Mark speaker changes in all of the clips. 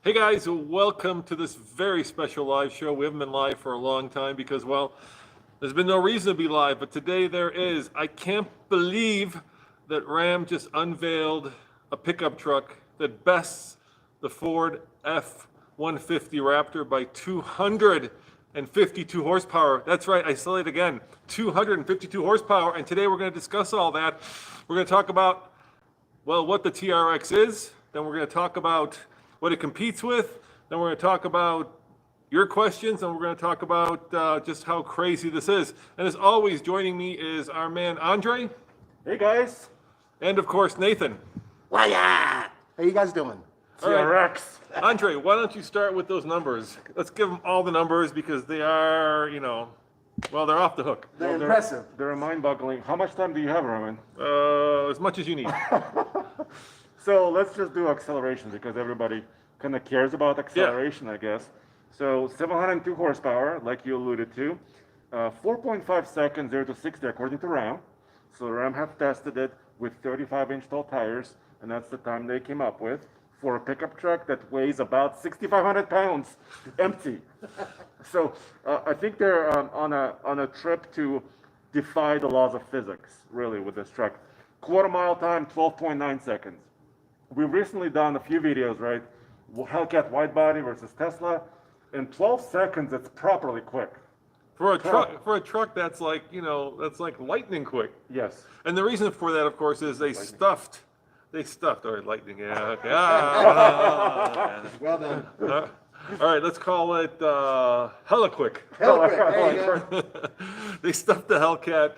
Speaker 1: Hey guys, welcome to this very special live show. We haven't been live for a long time because, well, there's been no reason to be live, but today there is. I can't believe that Ram just unveiled a pickup truck that bests the Ford F-150 Raptor by 252 horsepower. That's right, I say it again, 252 horsepower. And today we're going to discuss all that. We're going to talk about, well, what the TRX is. Then we're going to talk about what it competes with. Then we're going to talk about your questions, and we're going to talk about just how crazy this is. And as always, joining me is our man Andre.
Speaker 2: Hey guys.
Speaker 1: And of course, Nathan.
Speaker 3: How you guys doing?
Speaker 2: TRX.
Speaker 1: Andre, why don't you start with those numbers? Let's give them all the numbers because they are, well, they're off the hook.
Speaker 3: They're impressive.
Speaker 2: They're mind-boggling. How much time do you have, Roman?
Speaker 1: As much as you need.
Speaker 2: So let's just do acceleration because everybody kind of cares about acceleration, I guess. So 702 horsepower, like you alluded to. 4.5 seconds 0 to 60 according to Ram. So Ram have tested it with 35-inch tall tires, and that's the time they came up with for a pickup truck that weighs about 6,500 pounds empty. So I think they're on a trip to defy the laws of physics, really, with this truck. Quarter mile time, 12.9 seconds. We've recently done a few videos, right? Hellcat wide body versus Tesla. In 12 seconds, it's properly quick.
Speaker 1: For a truck that's like, that's like lightning quick.
Speaker 2: Yes.
Speaker 1: And the reason for that, of course, is they stuffed, all right, lightning, yeah, okay.
Speaker 3: Well done.
Speaker 1: All right, let's call it hella quick.
Speaker 3: There you go.
Speaker 1: They stuffed the Hellcat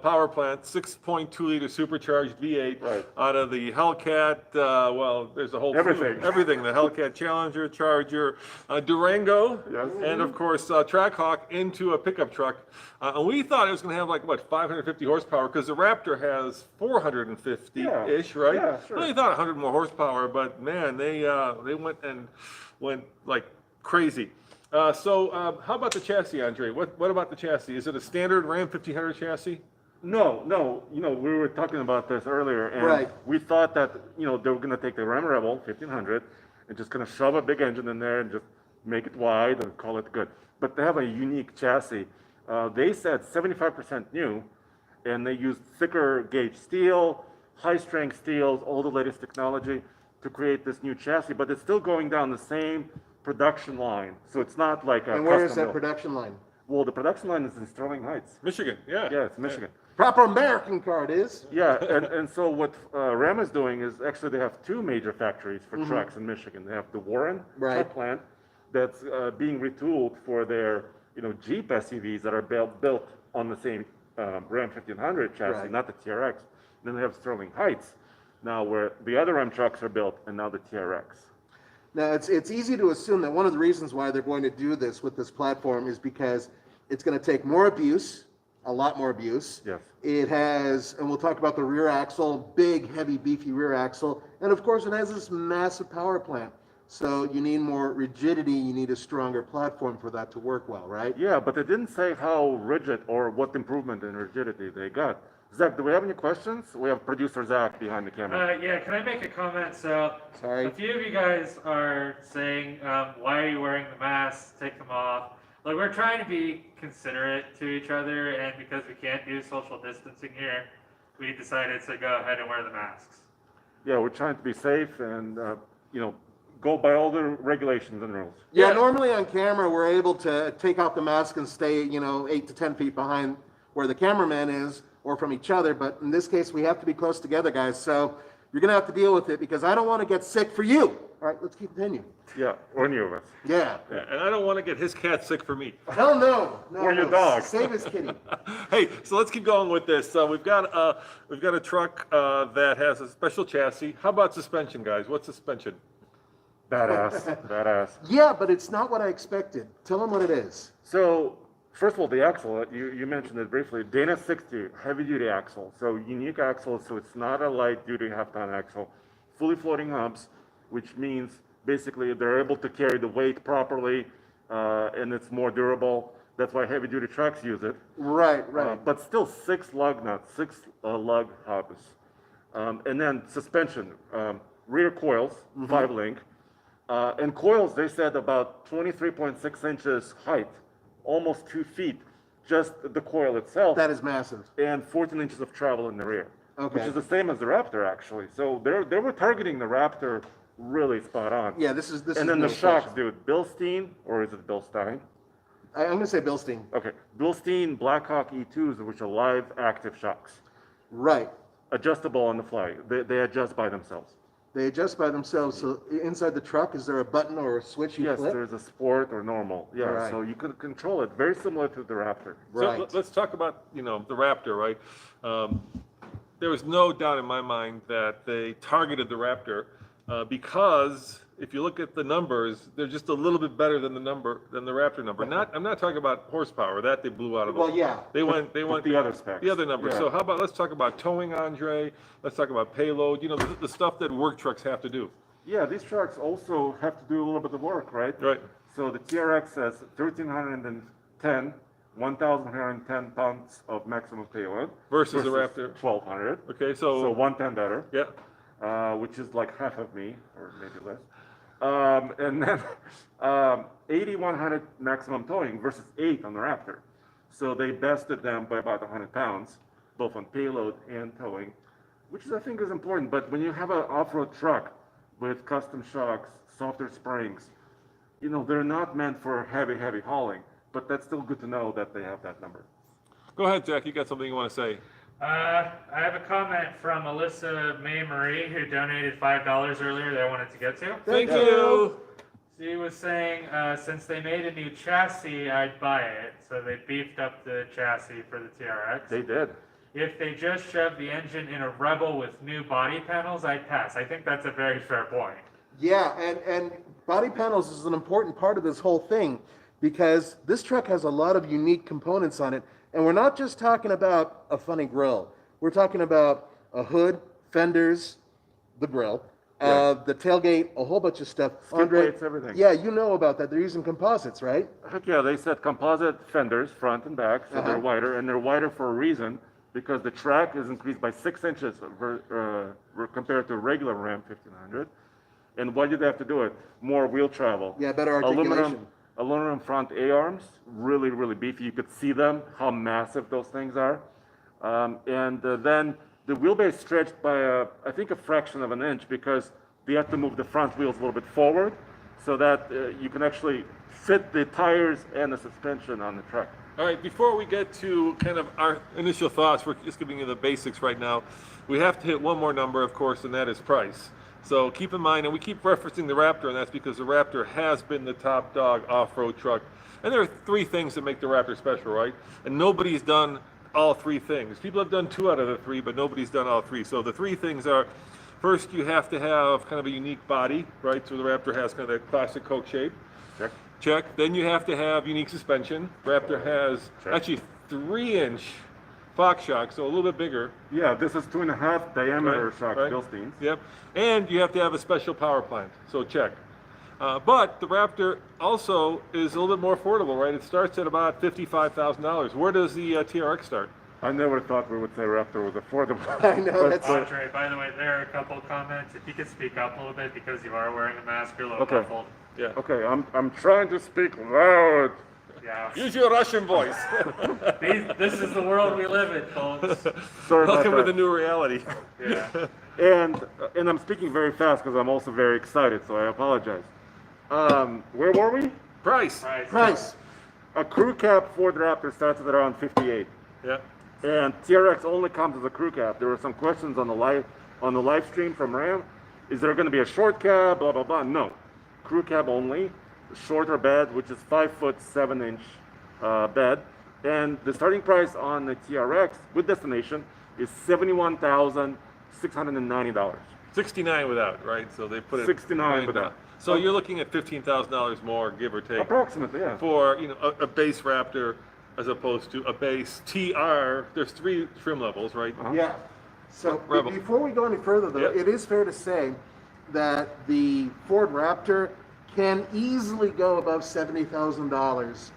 Speaker 1: power plant, 6.2 liter supercharged V8
Speaker 2: Right.
Speaker 1: out of the Hellcat. Well, there's a whole
Speaker 2: Everything.
Speaker 1: everything. The Hellcat Challenger, Charger, Durango,
Speaker 2: Yes.
Speaker 1: and of course Trackhawk into a pickup truck. And we thought it was going to have like what 550 horsepower because the Raptor has 450-ish, right?
Speaker 2: Yeah, sure.
Speaker 1: Well, they thought 100 more horsepower, but man, they went like crazy. So how about the chassis, Andre? What about the chassis? Is it a standard Ram 1500 chassis?
Speaker 2: No. We were talking about this earlier, and
Speaker 3: Right.
Speaker 2: we thought that they were going to take the Ram Rebel 1500 and just kind of shove a big engine in there and just make it wide and call it good. But they have a unique chassis. They said 75% new, and they used thicker gauge steel, high strength steels, all the latest technology to create this new chassis. But it's still going down the same production line, so it's not like a
Speaker 3: And where is
Speaker 2: custom
Speaker 3: that
Speaker 2: built.
Speaker 3: production line?
Speaker 2: Well, the production line is in Sterling Heights.
Speaker 1: Michigan, yeah.
Speaker 2: Yeah, it's Michigan.
Speaker 3: Proper American car it is.
Speaker 2: Yeah, and so what Ram is doing is actually they have two major factories for trucks in Michigan. They have the Warren truck plant that's being retooled for their Jeep SUVs that are built on the same Ram 1500 chassis,
Speaker 3: Right.
Speaker 2: not the TRX. Then they have Sterling Heights, now where the other Ram trucks are built, and now the TRX.
Speaker 3: Now it's easy to assume that one of the reasons why they're going to do this with this platform is because it's going to take more abuse, a lot more abuse.
Speaker 2: Yes.
Speaker 3: It has, and we'll talk about the rear axle, big, heavy, beefy rear axle, and of course it has this massive power plant. So you need more rigidity, you need a stronger platform for that to work well, right?
Speaker 2: Yeah, but they didn't say how rigid or what improvement in rigidity they got. Zach, do we have any questions? We have producer Zach behind the camera.
Speaker 4: Yeah, can I make a comment? So,
Speaker 3: Sorry.
Speaker 4: a few of you guys are saying, why are you wearing the masks? Take them off. Like, we're trying to be considerate to each other, and because we can't do social distancing here, we decided to go ahead and wear the masks.
Speaker 2: Yeah, we're trying to be safe and, go by all the regulations and rules.
Speaker 3: Yeah, normally on camera we're able to take off the mask and stay, 8 to 10 feet behind where the cameraman is or from each other, but in this case we have to be close together, guys. So you're gonna have to deal with it because I don't want to get sick for you. All right, let's continue.
Speaker 2: Yeah, or any of us.
Speaker 3: Yeah.
Speaker 1: Yeah, and I don't want to get his cat sick for me.
Speaker 3: Hell no.
Speaker 2: Or your dog.
Speaker 3: Save his kitty.
Speaker 1: Hey, so let's keep going with this. We've got a truck that has a special chassis. How about suspension, guys? What's suspension?
Speaker 2: Badass.
Speaker 3: Yeah, but it's not what I expected. Tell them what it is.
Speaker 2: So, first of all, the axle, you mentioned it briefly. Dana 60, heavy duty axle. So, unique axle, so it's not a light duty half-ton axle. Fully floating hubs, which means basically they're able to carry the weight properly and it's more durable. That's why heavy duty trucks use it.
Speaker 3: Right.
Speaker 2: But still 6 lug nuts, 6 lug hubs. And then suspension, rear coils, 5-link. And coils, they said about 23.6 inches height, almost 2 feet, just the coil itself,
Speaker 3: That is massive.
Speaker 2: and 14 inches of travel in the rear, which
Speaker 3: Okay.
Speaker 2: is the same as the Raptor actually. So they were targeting the Raptor really spot on.
Speaker 3: Yeah, this is
Speaker 2: And then
Speaker 3: no
Speaker 2: the shocks,
Speaker 3: question.
Speaker 2: dude, Bilstein, or is it Bilstein?
Speaker 3: I'm gonna say Bilstein.
Speaker 2: Okay, Bilstein Blackhawk E2s, which are live active shocks,
Speaker 3: Right.
Speaker 2: adjustable on the fly. They adjust by themselves.
Speaker 3: They adjust by themselves. So inside the truck, is there a button or a switch you
Speaker 2: Yes,
Speaker 3: flip?
Speaker 2: there's a sport or normal. Yeah,
Speaker 3: Right.
Speaker 2: so you can control it, very similar to the Raptor.
Speaker 3: Right.
Speaker 1: So let's talk about, the Raptor, right? There was no doubt in my mind that they targeted the Raptor because if you look at the numbers, they're just a little bit better than the Raptor number. I'm not talking about horsepower. That they blew out of the.
Speaker 3: Well, yeah.
Speaker 1: They went
Speaker 2: The other specs.
Speaker 1: the other numbers.
Speaker 2: Yeah.
Speaker 1: So how about let's talk about towing, Andre? Let's talk about payload. The stuff that work trucks have to do.
Speaker 2: Yeah, these trucks also have to do a little bit of work, right?
Speaker 1: Right.
Speaker 2: So the TRX has 1,110 pounds of maximum payload.
Speaker 1: Versus the Raptor.
Speaker 2: 1,200.
Speaker 1: Okay,
Speaker 2: So
Speaker 1: so
Speaker 2: 110 better,
Speaker 1: yeah.
Speaker 2: which is like half of me, or maybe less. And then 8,100 maximum towing versus 8 on the Raptor. So they bested them by about 100 pounds, both on payload and towing, which I think is important. But when you have an off-road truck with custom shocks, softer springs, they're not meant for heavy hauling. But that's still good to know that they have that number.
Speaker 1: Go ahead, Jack. You got something you want to say?
Speaker 4: I have a comment from Alyssa May Marie, who donated $5 earlier that I wanted to get to.
Speaker 1: Thank you.
Speaker 4: She was saying, since they made a new chassis, I'd buy it. So they beefed up the chassis for the TRX.
Speaker 2: They did.
Speaker 4: If they just shoved the engine in a Rebel with new body panels, I'd pass. I think that's a very fair point.
Speaker 3: Yeah, and body panels is an important part of this whole thing because this truck has a lot of unique components on it. And we're not just talking about a funny grill. We're talking about a hood, fenders, the grill, the tailgate, a whole bunch of stuff.
Speaker 2: Skid plates, everything.
Speaker 3: Yeah, you know about that. They're using composites, right?
Speaker 2: Heck yeah, they said composite fenders, front and back, so they're wider, and they're wider for a reason, because the track is increased by 6 inches compared to a regular Ram 1500. And why did they have to do it? More wheel travel.
Speaker 3: Yeah, better articulation.
Speaker 2: Aluminum front A-arms, really, really beefy. You could see them, how massive those things are. Then the wheelbase stretched by, I think, a fraction of an inch, because they had to move the front wheels a little bit forward so that you can actually fit the tires and the suspension on the truck.
Speaker 1: All right, before we get to kind of our initial thoughts, we're just giving you the basics right now. We have to hit one more number, of course, and that is price. So keep in mind, and we keep referencing the Raptor, and that's because the Raptor has been the top dog off-road truck. And there are 3 things that make the Raptor special, right? And nobody's done all 3 things. People have done 2 out of the 3, but nobody's done all 3. So the 3 things are, first, you have to have kind of a unique body, right? So the Raptor has kind of that classic Coke shape. Check. Then you have to have unique suspension. Raptor has actually 3-inch Fox shock, so a little bit bigger.
Speaker 2: Yeah, this is 2.5 diameter shocks,
Speaker 1: right.
Speaker 2: Bilsteins.
Speaker 1: Yep. And you have to have a special power plant, so check. But the Raptor also is a little bit more affordable, right? It starts at about $55,000. Where does the TRX start?
Speaker 2: I never thought we would say Raptor was affordable.
Speaker 3: I know, that's
Speaker 4: Andre, by the way, there are a couple of comments. If you could speak up a little bit because you are wearing a mask, you're a little muffled.
Speaker 1: Yeah.
Speaker 2: Okay, I'm trying to speak loud.
Speaker 4: Yeah.
Speaker 1: Use your Russian voice.
Speaker 4: This is the world we live in, folks.
Speaker 2: Sorry about
Speaker 1: Welcome to
Speaker 2: that.
Speaker 1: the new reality.
Speaker 4: Yeah.
Speaker 2: And I'm speaking very fast because I'm also very excited, so I apologize. Where were we?
Speaker 1: Price.
Speaker 3: price.
Speaker 2: A crew cab Ford Raptor starts at around 58,
Speaker 1: Yeah.
Speaker 2: and TRX only comes as a crew cab. There were some questions on the live stream from Ram. Is there going to be a short cab? Blah blah blah. No, crew cab only. Shorter bed, which is 5-foot 7-inch bed, and the starting price on the TRX with destination is $71,690.
Speaker 1: 69 without, right? So they put it
Speaker 2: 69 without.
Speaker 1: So you're looking at $15,000 more, give or take,
Speaker 2: Approximately, yeah.
Speaker 1: for a base Raptor as opposed to a base TR. There's 3 trim levels, right?
Speaker 3: Yeah. So
Speaker 1: Rebel.
Speaker 3: before we go any further, though,
Speaker 1: Yep.
Speaker 3: it is fair to say that the Ford Raptor can easily go above $70,000.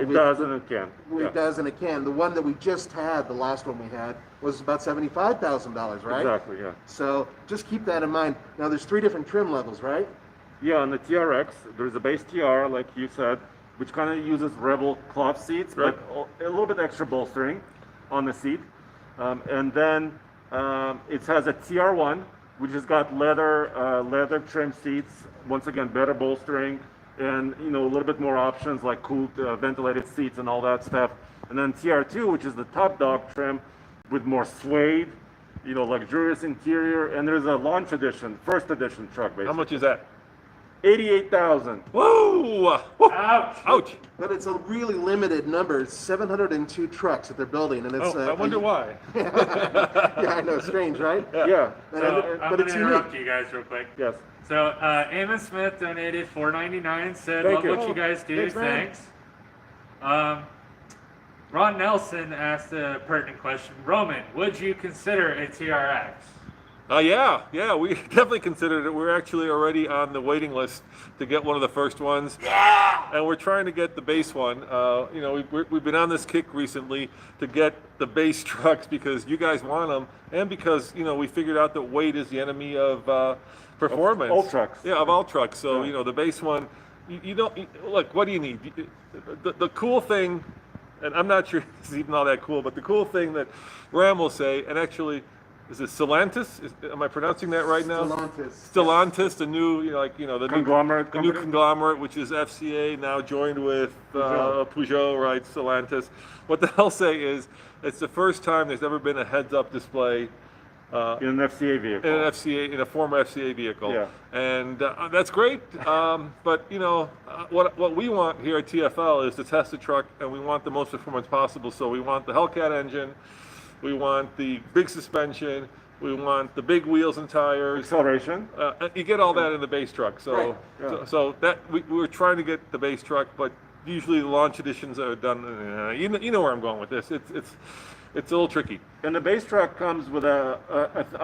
Speaker 2: It does and it can.
Speaker 3: It
Speaker 2: Yeah.
Speaker 3: does, and it can. The one that we just had, the last one we had, was about $75,000, right?
Speaker 2: Exactly, yeah.
Speaker 3: So just keep that in mind. Now, there's 3 different trim levels, right?
Speaker 2: Yeah, on the TRX, there's a base TR, like you said, which kind of uses Rebel cloth seats,
Speaker 1: Right.
Speaker 2: but a little bit extra bolstering on the seat. And then it has a TR1, which has got leather trim seats. Once again, better bolstering, and a little bit more options like cooled, ventilated seats and all that stuff. And then TR2, which is the top dog trim, with more suede, luxurious interior. And there's a launch edition, first edition truck, basically.
Speaker 1: How much is that?
Speaker 2: 88,000.
Speaker 1: Whoa! Woo!
Speaker 4: Ouch!
Speaker 1: Ouch!
Speaker 3: But it's a really limited number. It's 702 trucks that they're building, and it's.
Speaker 1: Oh, I wonder why.
Speaker 3: Yeah, I know. Strange, right?
Speaker 2: Yeah.
Speaker 4: So I'm
Speaker 3: but
Speaker 4: gonna
Speaker 3: it's
Speaker 4: interrupt
Speaker 3: unique.
Speaker 4: you guys real quick.
Speaker 2: Yes.
Speaker 4: So Amos Smith donated $4.99 and said,
Speaker 2: Thank
Speaker 4: "Love
Speaker 2: you.
Speaker 4: what you guys do.
Speaker 2: Thanks, man.
Speaker 4: Thanks." Ron Nelson asked a pertinent question. Roman, would you consider a TRX?
Speaker 1: Yeah, we definitely considered it. We're actually already on the waiting list to get one of the first ones. Yeah! And we're trying to get the base one. We've been on this kick recently to get the base trucks because you guys want them, and because we figured out that weight is the enemy of performance.
Speaker 2: All trucks.
Speaker 1: Yeah, of all trucks. So
Speaker 2: Yeah.
Speaker 1: the base one, you don't look. What do you need? The cool thing, and I'm not sure this is even all that cool, but the cool thing that Ram will say, and actually. Is it Stellantis? Am I pronouncing that right now?
Speaker 3: Stellantis.
Speaker 1: Stellantis, the new, the
Speaker 2: Conglomerate
Speaker 1: new
Speaker 2: company?
Speaker 1: conglomerate, which is FCA, now joined with Peugeot, right? Stellantis. What the hell say is, it's the first time there's ever been a heads-up display
Speaker 2: In an FCA vehicle.
Speaker 1: in a former FCA vehicle,
Speaker 2: Yeah.
Speaker 1: and that's great. But what we want here at TFL is to test the truck, and we want the most performance possible. So we want the Hellcat engine. We want the big suspension. We want the big wheels and tires.
Speaker 2: Acceleration.
Speaker 1: You get all that in the base truck. So,
Speaker 3: Right.
Speaker 2: Yeah.
Speaker 1: so that we were trying to get the base truck, but usually the launch editions are done. You know where I'm going with this. It's a little tricky.
Speaker 2: And the base truck comes with I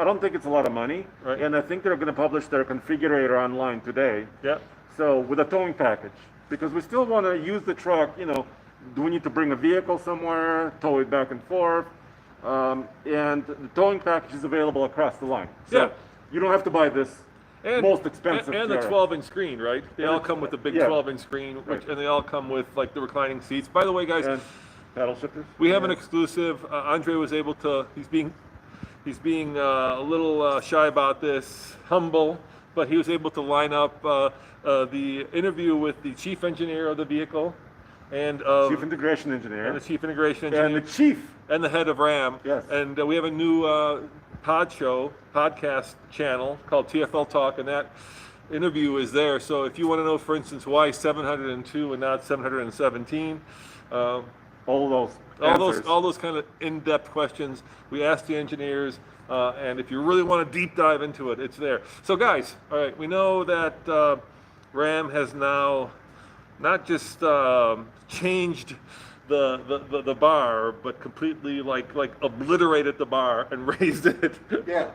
Speaker 2: don't think it's a lot of money.
Speaker 1: Right.
Speaker 2: And I think they're going to publish their configurator online today.
Speaker 1: Yeah.
Speaker 2: So with a towing package, because we still want to use the truck, do we need to bring a vehicle somewhere, tow it back and forth? And the towing package is available across the line. So
Speaker 1: Yeah.
Speaker 2: you don't have to buy this most expensive
Speaker 1: and the
Speaker 2: TRX.
Speaker 1: 12-inch screen, right? They
Speaker 2: And
Speaker 1: all
Speaker 2: it's-
Speaker 1: come with the big
Speaker 2: yeah.
Speaker 1: 12-inch screen,
Speaker 2: Right.
Speaker 1: and they all come with like the reclining seats. By the way, guys,
Speaker 2: And paddle shifters.
Speaker 1: we have an exclusive. Andre was able to. He's being a little shy about this, humble, but he was able to line up the interview with the chief engineer of the vehicle, and
Speaker 2: Chief integration engineer.
Speaker 1: the chief integration
Speaker 2: And
Speaker 1: engineer,
Speaker 2: the chief.
Speaker 1: and the head of RAM.
Speaker 2: Yes.
Speaker 1: And we have a new podcast channel called TFL Talk, and that interview is there. So if you want to know, for instance, why 702 and not 717,
Speaker 2: All those.
Speaker 1: all
Speaker 2: answers.
Speaker 1: those kind of in-depth questions we ask the engineers, and if you really want to deep dive into it, it's there. So guys, all right, we know that RAM has now not just changed the bar, but completely like obliterated the bar and raised it.
Speaker 3: Yeah.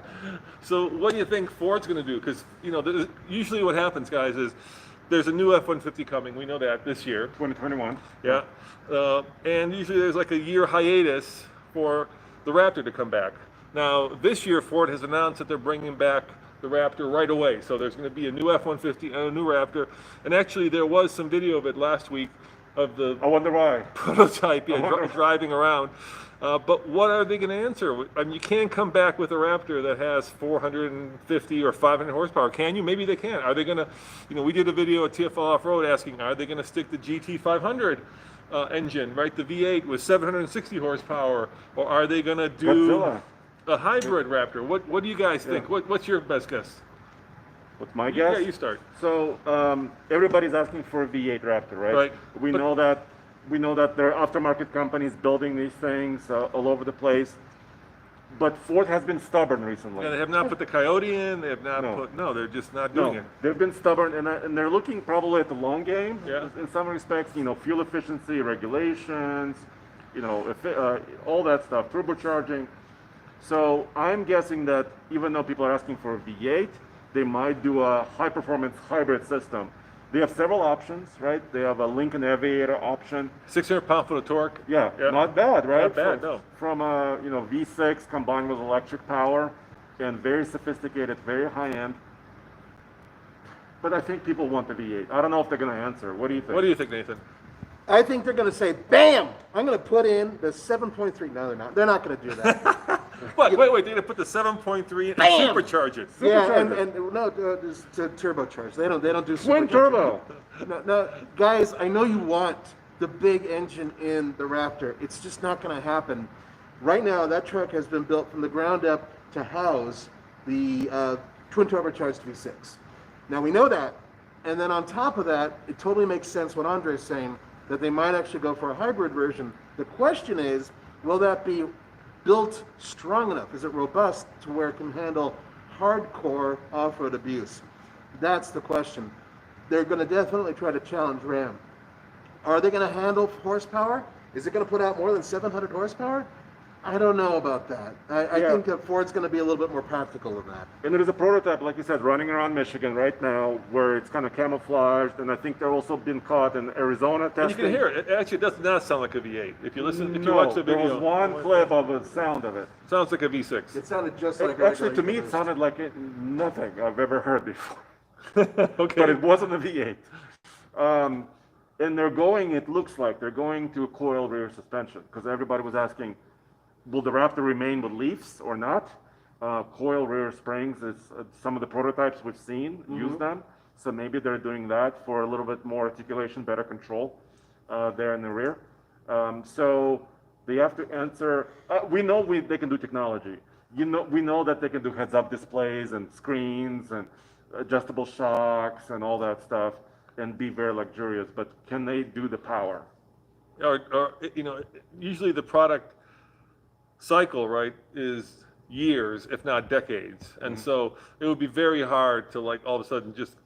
Speaker 1: So what do you think Ford's going to do? Because usually what happens, guys, is there's a new F-150 coming. We know that this year.
Speaker 2: 2021.
Speaker 1: Yeah. And usually there's like a year hiatus for the Raptor to come back. Now, this year Ford has announced that they're bringing back the Raptor right away. So there's going to be a new F-150 and a new Raptor. And actually there was some video of it last week of the
Speaker 2: I wonder why.
Speaker 1: prototype
Speaker 2: I wonder-
Speaker 1: driving around. But what are they going to answer? I mean, you can't come back with a Raptor that has 450 or 500 horsepower, can you? Maybe they can. Are they going to, we did a video at TFL Off-Road asking, are they going to stick the GT500 engine, right? The V8 with 760 horsepower, or are they going to do
Speaker 2: Godzilla.
Speaker 1: a hybrid Raptor? What do you guys think? What's your best guess?
Speaker 2: What's my guess?
Speaker 1: Yeah, you start.
Speaker 2: So everybody's asking for a V8 Raptor, right?
Speaker 1: Right.
Speaker 2: We
Speaker 1: But-
Speaker 2: know that there are aftermarket companies building these things all over the place, but Ford has been stubborn recently.
Speaker 1: Yeah, they have not put the Coyote in. They have not
Speaker 2: No.
Speaker 1: put. No, they're just not doing it.
Speaker 2: They've been stubborn, and they're looking probably at the long game.
Speaker 1: Yeah.
Speaker 2: In some respects, fuel efficiency regulations, all that stuff, turbocharging. So I'm guessing that even though people are asking for a V8, they might do a high-performance hybrid system. They have several options, right? They have a Lincoln Aviator option.
Speaker 1: 600 pound-foot of torque.
Speaker 2: Yeah,
Speaker 1: Yeah.
Speaker 2: not bad, right?
Speaker 1: Not bad,
Speaker 2: From-
Speaker 1: no.
Speaker 2: From a V6 combined with electric power, and very sophisticated, very high-end. But I think people want the V8. I don't know if they're going to answer. What do you think?
Speaker 1: What do you think, Nathan?
Speaker 3: I think they're going to say, bam, I'm going to put in the 7.3. No, they're not. They're not going to do that.
Speaker 1: What? Wait, they're gonna put the 7.3 and
Speaker 3: Bam!
Speaker 1: supercharge it.
Speaker 3: Yeah, and no, it's to turbocharge. They don't do
Speaker 2: Twin
Speaker 3: supercharging.
Speaker 2: turbo.
Speaker 3: No, guys, I know you want the big engine in the Raptor. It's just not going to happen. Right now, that truck has been built from the ground up to house the twin turbocharged V6. Now we know that, and then on top of that, it totally makes sense what Andre's saying, that they might actually go for a hybrid version. The question is, will that be built strong enough? Is it robust to where it can handle hardcore off-road abuse? That's the question. They're going to definitely try to challenge Ram. Are they going to handle horsepower? Is it going to put out more than 700 horsepower? I don't know about that. I think that Ford's going to be a little bit more practical than that.
Speaker 2: And there is a prototype, like you said, running around Michigan right now, where it's kind of camouflaged, and I think they're also been caught in Arizona testing.
Speaker 1: And you can hear it. It actually does not sound like a V8. If you listen, if you
Speaker 2: No,
Speaker 1: watch the video,
Speaker 2: there was one clip of the sound of it.
Speaker 1: sounds like a V6.
Speaker 3: It sounded just like
Speaker 2: Actually, to me, it sounded like nothing I've ever heard before.
Speaker 1: Okay.
Speaker 2: But it wasn't a V8. And they're going, it looks like, they're going to a coil rear suspension, because everybody was asking, will the Raptor remain with leafs or not? Coil rear springs is some of the prototypes we've seen use them. So maybe they're doing that for a little bit more articulation, better control there in the rear. So they have to answer, we know they can do technology. We know that they can do heads-up displays and screens and adjustable shocks and all that stuff and be very luxurious, but can they do the power?
Speaker 1: Or usually the product cycle, right, is years, if not decades. And so it would be very hard to like all of a sudden just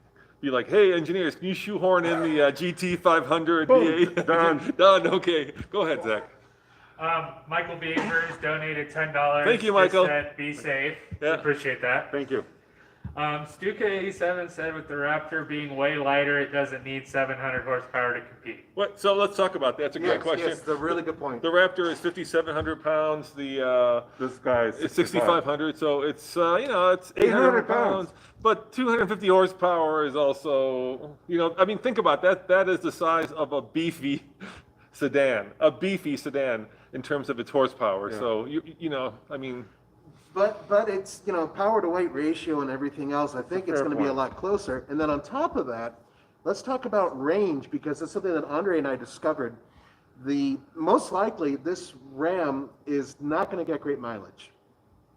Speaker 1: be like, hey, engineers, can you shoehorn in the GT 500 V8?
Speaker 2: Done.
Speaker 1: Done, okay. Go ahead, Zach.
Speaker 4: Michael Beavers donated $10.
Speaker 1: Thank you, Michael.
Speaker 4: Just said, be safe.
Speaker 1: Yeah.
Speaker 4: Appreciate that.
Speaker 2: Thank you.
Speaker 4: Stuka87 said with the Raptor being way lighter, it doesn't need 700 horsepower to compete.
Speaker 1: What? So let's talk about that. That's a great question.
Speaker 3: Yes, it's a really good point.
Speaker 1: The Raptor is 5,700 pounds. The
Speaker 2: This guy is
Speaker 1: it's 6,500. So it's it's 800 pounds. But 250 horsepower is also I mean, think about that. That is the size of a beefy sedan. A beefy sedan in terms of its horsepower.
Speaker 2: Yeah.
Speaker 1: So I mean.
Speaker 3: But it's, power to weight ratio and everything else. I think it's
Speaker 2: fair
Speaker 3: going to be a
Speaker 2: point.
Speaker 3: lot closer. And then on top of that, let's talk about range, because that's something that Andre and I discovered. Most likely this Ram is not going to get great mileage.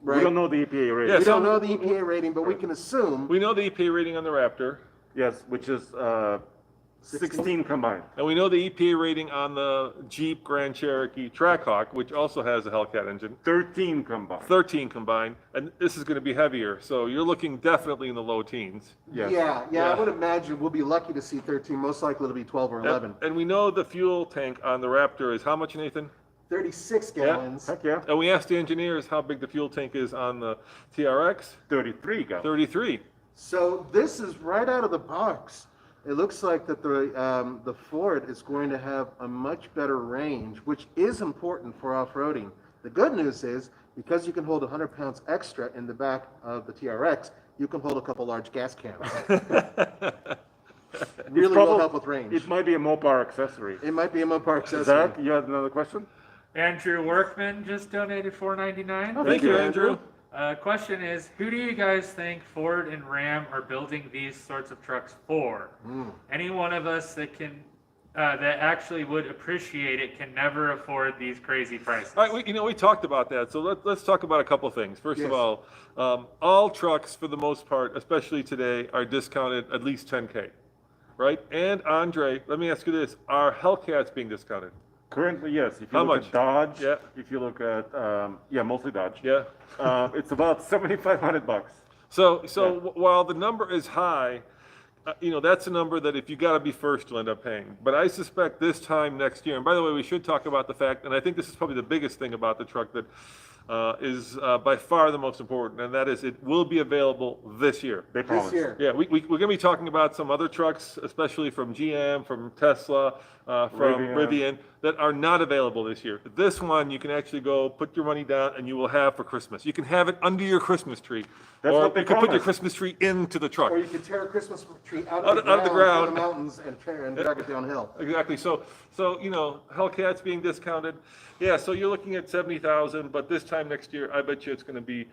Speaker 3: Right?
Speaker 2: We don't know the EPA rating.
Speaker 1: Yes.
Speaker 3: We don't know the EPA rating, but we can assume.
Speaker 1: We know the EPA rating on the Raptor,
Speaker 2: Yes, which is 16 combined.
Speaker 1: and we know the EPA rating on the Jeep Grand Cherokee Trackhawk, which also has a Hellcat engine.
Speaker 2: 13 combined.
Speaker 1: 13 combined, and this is going to be heavier, so you're looking definitely in the low teens.
Speaker 2: Yes.
Speaker 3: Yeah, I would imagine we'll be lucky to see 13. Most likely it'll be 12 or 11.
Speaker 1: And we know the fuel tank on the Raptor is how much, Nathan?
Speaker 3: 36 gallons.
Speaker 2: Heck yeah.
Speaker 1: And we asked the engineers how big the fuel tank is on the TRX.
Speaker 2: 33 gallons.
Speaker 1: 33.
Speaker 3: So this is right out of the box. It looks like that the Ford is going to have a much better range, which is important for off-roading. The good news is, because you can hold 100 pounds extra in the back of the TRX, you can hold a couple large gas cans. Really will help with range.
Speaker 2: It might be a Mopar accessory.
Speaker 3: It might be a Mopar accessory.
Speaker 2: Zach, you had another question?
Speaker 4: Andrew Workman just donated $4.99.
Speaker 1: Thank you, Andrew.
Speaker 4: Question is, who do you guys think Ford and Ram are building these sorts of trucks for? Any one of us that can, that actually would appreciate it can never afford these crazy prices.
Speaker 1: All right, we talked about that, so let's talk about a couple things. First of all trucks, for the most part, especially today, are discounted at least 10K, right? And Andre, let me ask you this, are Hellcats being discounted?
Speaker 2: Currently, yes. If you
Speaker 1: How
Speaker 2: look
Speaker 1: much?
Speaker 2: at Dodge,
Speaker 1: Yeah.
Speaker 2: if you look at, mostly Dodge.
Speaker 1: Yeah.
Speaker 2: It's about $7,500.
Speaker 1: So while the number is high, that's a number that if you got to be first, you'll end up paying. But I suspect this time next year, and by the way, we should talk about the fact, and I think this is probably the biggest thing about the truck that is by far the most important, and that is it will be available this year.
Speaker 2: They promise.
Speaker 3: This year.
Speaker 1: Yeah, we're going to be talking about some other trucks, especially from GM, from Tesla, from
Speaker 2: Rivian.
Speaker 1: Rivian, that are not available this year. This one, you can actually go put your money down and you will have for Christmas. You can have it under your Christmas tree.
Speaker 2: That's
Speaker 1: or
Speaker 2: what they
Speaker 1: you can put your
Speaker 2: promised.
Speaker 1: Christmas tree into the truck.
Speaker 3: Or you can tear a Christmas tree out
Speaker 1: Out
Speaker 3: of
Speaker 1: of the
Speaker 3: the
Speaker 1: ground.
Speaker 3: through the mountains and drag it downhill.
Speaker 1: Exactly. So you know, Hellcat's being discounted. Yeah. So you're looking at 70,000, but this time next year, I bet you it's going to be.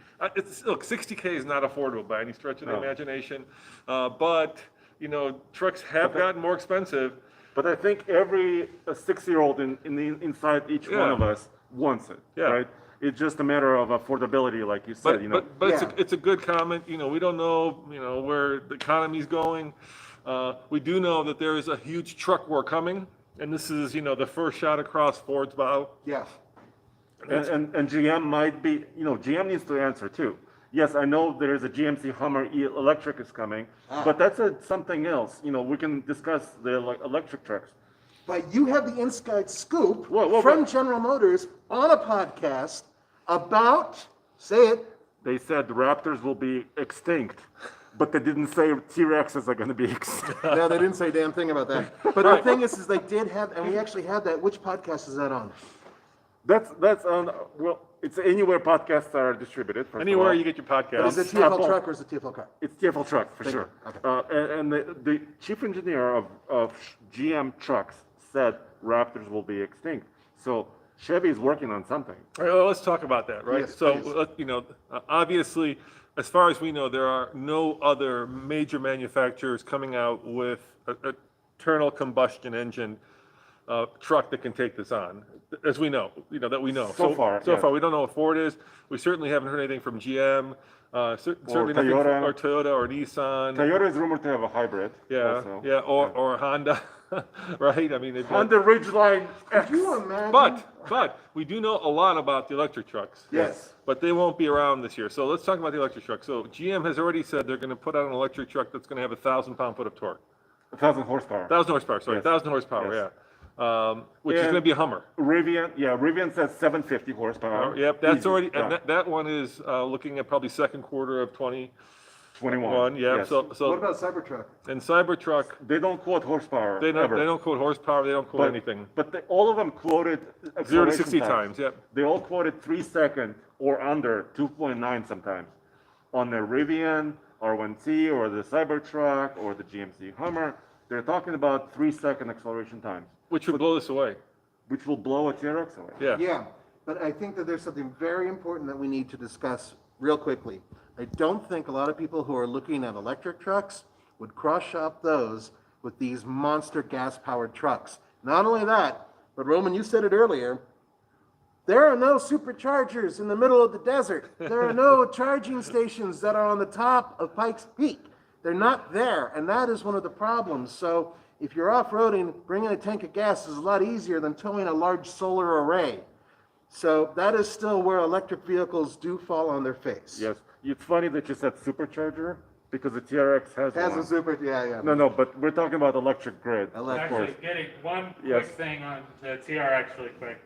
Speaker 1: Look, 60K is not affordable by any stretch of the
Speaker 2: No.
Speaker 1: imagination. But you know, trucks have gotten more expensive.
Speaker 2: But I think every 6-year-old inside each one
Speaker 1: Yeah.
Speaker 2: of us wants it,
Speaker 1: Yeah.
Speaker 2: right? It's just a matter of affordability, like you said,
Speaker 1: But
Speaker 3: Yeah.
Speaker 1: it's a good comment. You know, we don't know, you know, where the economy's going. We do know that there is a huge truck war coming, and this is, you know, the first shot across Ford's bow.
Speaker 3: Yeah.
Speaker 2: And GM might be, GM needs to answer too. Yes, I know there is a GMC Hummer electric is coming, but that's something else. We can discuss the electric trucks.
Speaker 3: But you have the inside scoop
Speaker 2: Whoa,
Speaker 3: from
Speaker 2: but-
Speaker 3: General Motors on a podcast about, say it,
Speaker 2: They said Raptors will be extinct, but they didn't say T-Rexes are going to be extinct.
Speaker 3: no, they didn't say a damn thing about that. But the thing is they did have, and we actually had that. Which podcast is that on?
Speaker 2: That's on. Well, it's anywhere podcasts are distributed. first of
Speaker 1: Anywhere
Speaker 2: all.
Speaker 1: you get your podcast.
Speaker 3: Is it TFL
Speaker 2: Apple.
Speaker 3: truck or is it TFL car?
Speaker 2: It's TFL truck for
Speaker 3: Thank
Speaker 2: sure.
Speaker 3: you. Okay.
Speaker 2: And the chief engineer of GM trucks said Raptors will be extinct. So Chevy is working on something.
Speaker 1: All right, well, let's talk about that, right?
Speaker 3: Yes,
Speaker 1: So,
Speaker 3: please.
Speaker 1: you know, obviously, as far as we know, there are no other major manufacturers coming out with an internal combustion engine truck that can take this on, as we know, that we know.
Speaker 2: So far,
Speaker 1: So
Speaker 2: yeah.
Speaker 1: far, we don't know what Ford is. We certainly haven't heard anything from GM, certainly nothing
Speaker 2: Toyota.
Speaker 1: or Toyota or Nissan.
Speaker 2: Toyota is rumored to have a hybrid.
Speaker 1: Yeah,
Speaker 2: also.
Speaker 1: yeah, or Honda, right? I mean, they've got,
Speaker 2: Honda Ridgeline X.
Speaker 3: Could you imagine?
Speaker 1: but we do know a lot about the electric trucks.
Speaker 3: Yes.
Speaker 1: But they won't be around this year. So let's talk about the electric truck. So GM has already said they're going to put out an electric truck that's going to have 1,000 pound-foot of torque.
Speaker 2: 1,000 horsepower.
Speaker 1: 1,000 horsepower, sorry,
Speaker 2: Yes.
Speaker 1: 1,000 horsepower,
Speaker 2: Yes.
Speaker 1: yeah. Which is
Speaker 2: And-
Speaker 1: going to be a Hummer.
Speaker 2: Rivian says 750 horsepower.
Speaker 1: Yep, that's
Speaker 2: Easy.
Speaker 1: already,
Speaker 2: Yeah.
Speaker 1: and that one is looking at probably second quarter of 21.
Speaker 2: 21.
Speaker 1: Yeah,
Speaker 2: yes.
Speaker 1: so
Speaker 3: What about Cybertruck?
Speaker 1: and Cybertruck,
Speaker 2: They don't quote horsepower.
Speaker 1: they
Speaker 2: ever.
Speaker 1: don't quote horsepower, they don't quote
Speaker 2: But-
Speaker 1: anything.
Speaker 2: But all of them quoted
Speaker 1: 0 to
Speaker 2: acceleration
Speaker 1: 60 times, yep.
Speaker 2: They all quoted 3 second or under 2.9 sometimes on the Rivian R1T or the Cybertruck or the GMC Hummer. They're talking about 3-second acceleration times,
Speaker 1: Which would blow this away.
Speaker 2: which will blow a TRX away.
Speaker 1: Yeah.
Speaker 3: Yeah, but I think that there's something very important that we need to discuss real quickly. I don't think a lot of people who are looking at electric trucks would cross-shop those with these monster gas-powered trucks. Not only that, but Roman, you said it earlier, there are no superchargers in the middle of the desert. There are no charging stations that are on the top of Pikes Peak. They're not there, and that is one of the problems. So if you're off-roading, bringing a tank of gas is a lot easier than towing a large solar array. So that is still where electric vehicles do fall on their face.
Speaker 2: Yes. It's funny that you said supercharger because the TRX has
Speaker 3: Has
Speaker 2: one.
Speaker 3: a super, yeah.
Speaker 2: No, but we're talking about electric grid.
Speaker 3: Electric.
Speaker 2: Of course.
Speaker 4: Actually, getting one quick
Speaker 2: Yes.
Speaker 4: thing on the TRX really quick.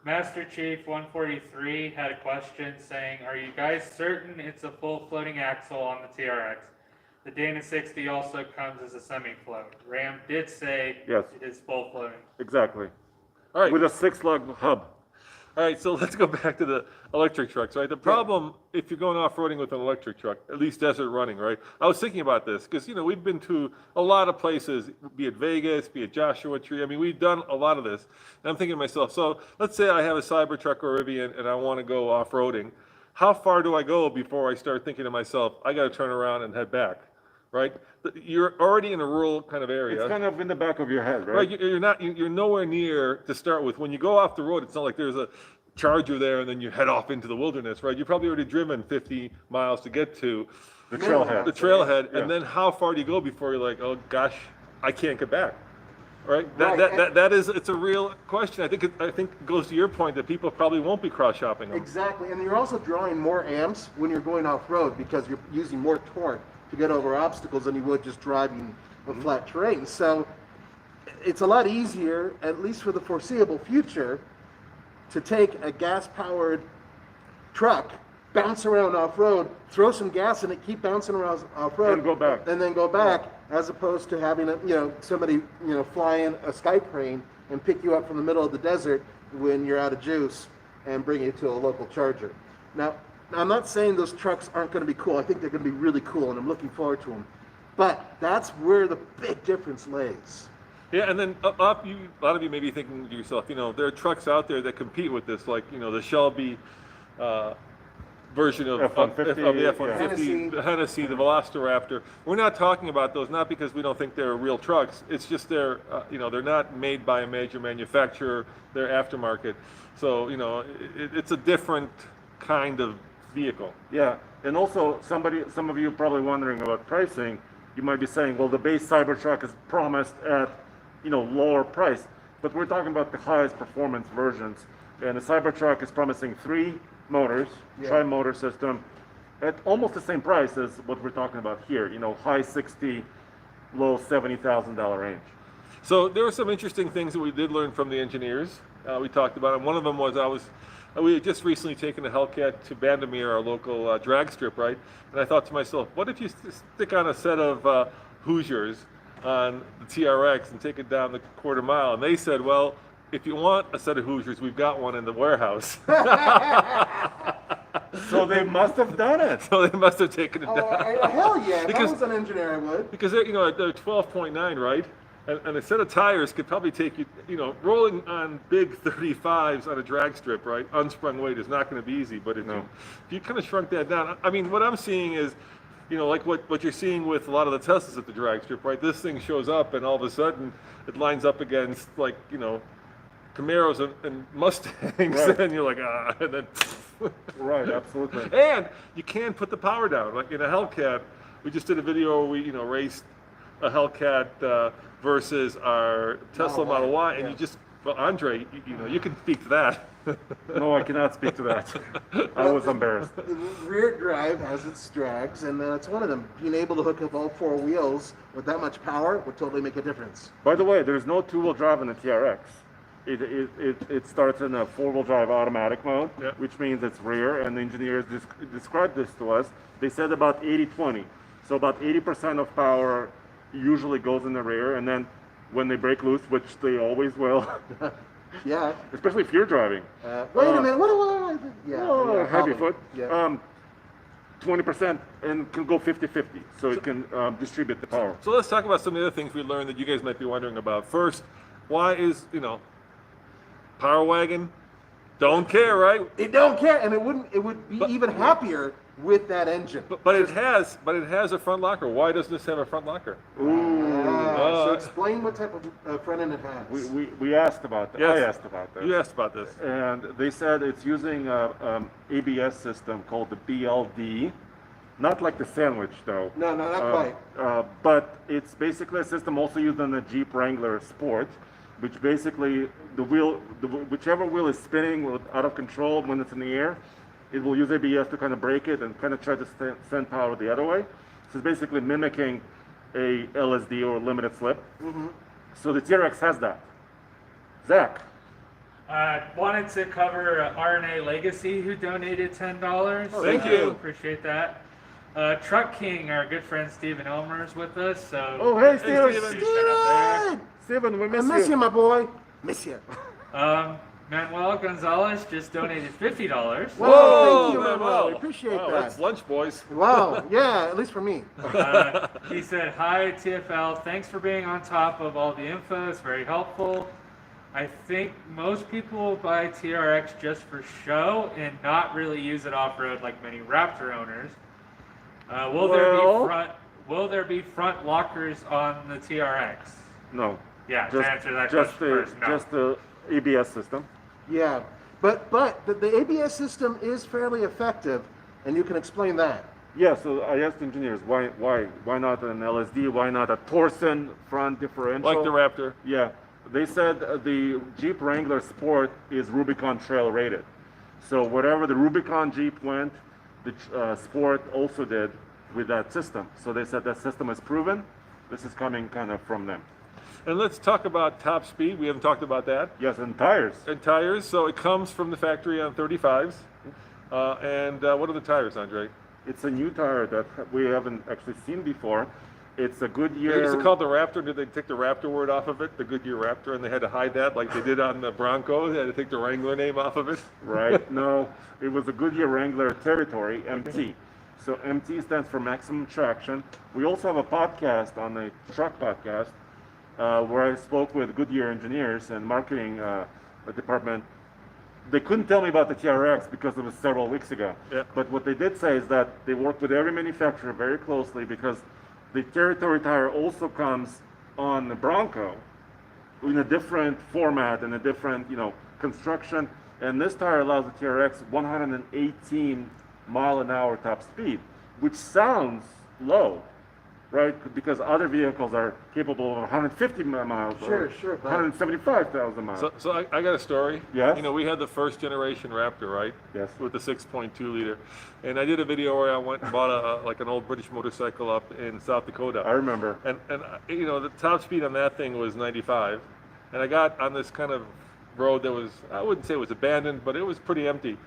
Speaker 4: Master Chief 143 had a question saying, are you guys certain it's a full floating axle on the TRX? The Dana 60 also comes as a semi-float. Ram did say
Speaker 2: Yes.
Speaker 4: it is full floating.
Speaker 2: Exactly.
Speaker 1: All right.
Speaker 2: With a 6-lug hub.
Speaker 1: All right, so let's go back to the electric trucks, right? The problem, if you're going off-roading with an electric truck, at least desert running, right? I was thinking about this because, we've been to a lot of places, be it Vegas, be it Joshua Tree. I mean, we've done a lot of this. And I'm thinking to myself, so let's say I have a Cybertruck or Rivian and I want to go off-roading. How far do I go before I start thinking to myself, I got to turn around and head back, right? You're already in a rural kind of area.
Speaker 2: It's kind of in the back of your head, right?
Speaker 1: Right, you're nowhere near to start with. When you go off the road, it's not like there's a charger there and then you head off into the wilderness, right? You've probably already driven 50 miles to get to
Speaker 2: The trailhead.
Speaker 1: the trailhead,
Speaker 2: Yeah.
Speaker 1: and then how far do you go before you're like, oh gosh, I can't get back, right?
Speaker 3: Right,
Speaker 1: It's a real question. I think it goes to your point that people probably won't be cross shopping them.
Speaker 3: Exactly, and you're also drawing more amps when you're going off-road because you're using more torque to get over obstacles than you would just driving a flat terrain. So it's a lot easier, at least for the foreseeable future, to take a gas-powered truck, bounce around off-road, throw some gas in it, keep bouncing around off-road,
Speaker 2: And go back.
Speaker 3: and then go back, as opposed to having somebody fly in a Skyplane and pick you up from the middle of the desert when you're out of juice and bring you to a local charger. Now, I'm not saying those trucks aren't going to be cool. I think they're going to be really cool, and I'm looking forward to them. But that's where the big difference lays.
Speaker 1: Yeah, and then a lot of you may be thinking to yourself, there are trucks out there that compete with this, like the Shelby version of
Speaker 2: F-150,
Speaker 1: the F-150,
Speaker 3: Hennessy.
Speaker 1: the Hennessy, the Velociraptor. We're not talking about those, not because we don't think they're real trucks. It's just they're not made by a major manufacturer. They're aftermarket, so it's a different kind of vehicle.
Speaker 2: Yeah, and also some of you are probably wondering about pricing. You might be saying, well, the base Cybertruck is promised at lower price, but we're talking about the highest performance versions, and the Cybertruck is promising 3 motors, tri-motor system, at almost the same price as what we're talking about here. High 60, low $70,000 range.
Speaker 1: So there were some interesting things that we did learn from the engineers. We talked about, and one of them was we had just recently taken a Hellcat to Bandamere, our local drag strip, right? And I thought to myself, what if you stick on a set of Hoosiers on the TRX and take it down the quarter mile? And they said, well, if you want a set of Hoosiers, we've got one in the warehouse.
Speaker 2: So they must have done it.
Speaker 1: So they must have taken it down.
Speaker 3: Hell yeah! If I
Speaker 1: Because-
Speaker 3: was an engineer, I would.
Speaker 1: Because they're 12.9, right? And a set of tires could probably take you, rolling on big 35s on a drag strip, right? Unsprung weight is not going to be easy, but if you kind of shrunk that down, I mean, what I'm seeing is, like what you're seeing with a lot of the Teslas at the drag strip, right? This thing shows up and all of a sudden it lines up against Camaros and Mustangs,
Speaker 2: Right.
Speaker 1: and you're like, and then.
Speaker 2: Right, absolutely.
Speaker 1: And you can put the power down. Like in a Hellcat, we just did a video where we, raced a Hellcat versus our Tesla Model Y, and well, Andre, you can speak to that.
Speaker 2: No, I cannot speak to that. I was embarrassed.
Speaker 3: The rear drive has its drags, and that's one of them. Being able to hook up all 4 wheels with that much power would totally make a difference.
Speaker 2: By the way, there's no 2-wheel drive in the TRX. It starts in a 4-wheel drive automatic mode,
Speaker 1: Yeah.
Speaker 2: which means it's rear, and the engineers described this to us. They said about 80-20. So about 80% of power usually goes in the rear, and then when they break loose, which they always will,
Speaker 3: Yeah.
Speaker 2: especially if you're driving.
Speaker 3: Wait a minute. What? Yeah.
Speaker 2: Oh, heavy
Speaker 3: probably.
Speaker 2: foot.
Speaker 3: Yeah.
Speaker 2: 20% and can go 50-50, so it can distribute the power.
Speaker 1: So let's talk about some of the other things we learned that you guys might be wondering about. First, why is, Power Wagon don't care, right?
Speaker 3: It don't care, and it would be even happier with that engine.
Speaker 1: But it has a front locker. Why doesn't this have a front locker?
Speaker 3: So explain what type of front end it has.
Speaker 2: We asked about that.
Speaker 1: Yes.
Speaker 2: I asked about that.
Speaker 1: You asked about this.
Speaker 2: And they said it's using a ABS system called the BLD, not like the sandwich though.
Speaker 3: No, not quite.
Speaker 2: But it's basically a system also used on the Jeep Wrangler Sport, which basically whichever wheel is spinning out of control when it's in the air, it will use ABS to kind of break it and kind of try to send power the other way. So it's basically mimicking a LSD or limited slip. So the TRX has that. Zach.
Speaker 4: Wanted to cover RNA Legacy, who donated $10.
Speaker 1: Thank you.
Speaker 4: Appreciate that. Truck King, our good friend Stephen Elmer is with us. So
Speaker 2: Oh, hey, Steven.
Speaker 4: Steven. Shout out there.
Speaker 2: Steven, we
Speaker 3: I
Speaker 2: miss
Speaker 3: miss you,
Speaker 2: you.
Speaker 3: my boy. Miss you.
Speaker 4: Manuel Gonzalez just donated $50.
Speaker 3: Whoa, thank you,
Speaker 1: man,
Speaker 3: Manuel. Appreciate
Speaker 1: wow,
Speaker 3: that.
Speaker 1: That's lunch, boys.
Speaker 3: Wow. Yeah, at least for me.
Speaker 4: He said, "Hi TFL, thanks for being on top of all the info. It's very helpful. I think most people will buy TRX just for show and not really use it off-road like many Raptor owners. Will there be front lockers on the TRX?"
Speaker 2: No.
Speaker 4: Yeah, to answer that question first, no.
Speaker 2: Just the ABS system.
Speaker 3: Yeah. But the ABS system is fairly effective, and you can explain that.
Speaker 2: Yeah, so I asked engineers, why not an LSD? Why not a Torsen front differential?
Speaker 1: Like the Raptor.
Speaker 2: Yeah, they said the Jeep Wrangler Sport is Rubicon Trail rated. So whatever the Rubicon Jeep went, the Sport also did with that system. So they said that system is proven. This is coming kind of from them.
Speaker 1: And let's talk about top speed. We haven't talked about that.
Speaker 2: Yes, and tires.
Speaker 1: And tires. So it comes from the factory on 35s. And what are the tires, Andre?
Speaker 2: It's a new tire that we haven't actually seen before. It's a
Speaker 1: Is
Speaker 2: Goodyear.
Speaker 1: it called the Raptor? Did they take the Raptor word off of it? The Goodyear Raptor, and they had to hide that like they did on the Bronco? They had to take the Wrangler name off of it?
Speaker 2: Right? No, it was a Goodyear Wrangler Territory, MT. So MT stands for maximum traction. We also have a podcast on the truck podcast where I spoke with Goodyear engineers and marketing department. They couldn't tell me about the TRX because it was several weeks ago.
Speaker 1: Yeah.
Speaker 2: But what they did say is that they work with every manufacturer very closely because the Territory tire also comes on the Bronco in a different format and a different, construction. And this tire allows the TRX 118 mile an hour top speed, which sounds low, right? Because other vehicles are capable of 150 miles or
Speaker 3: Sure.
Speaker 2: 175,000 miles.
Speaker 1: So I got a story.
Speaker 2: Yes?
Speaker 1: We had the first generation Raptor, right?
Speaker 2: Yes.
Speaker 1: With the 6.2 liter. And I did a video where I went and bought like an old British motorcycle up in South Dakota.
Speaker 2: I remember.
Speaker 1: And the top speed on that thing was 95. And I got on this kind of road that was, I wouldn't say it was abandoned, but it was pretty empty.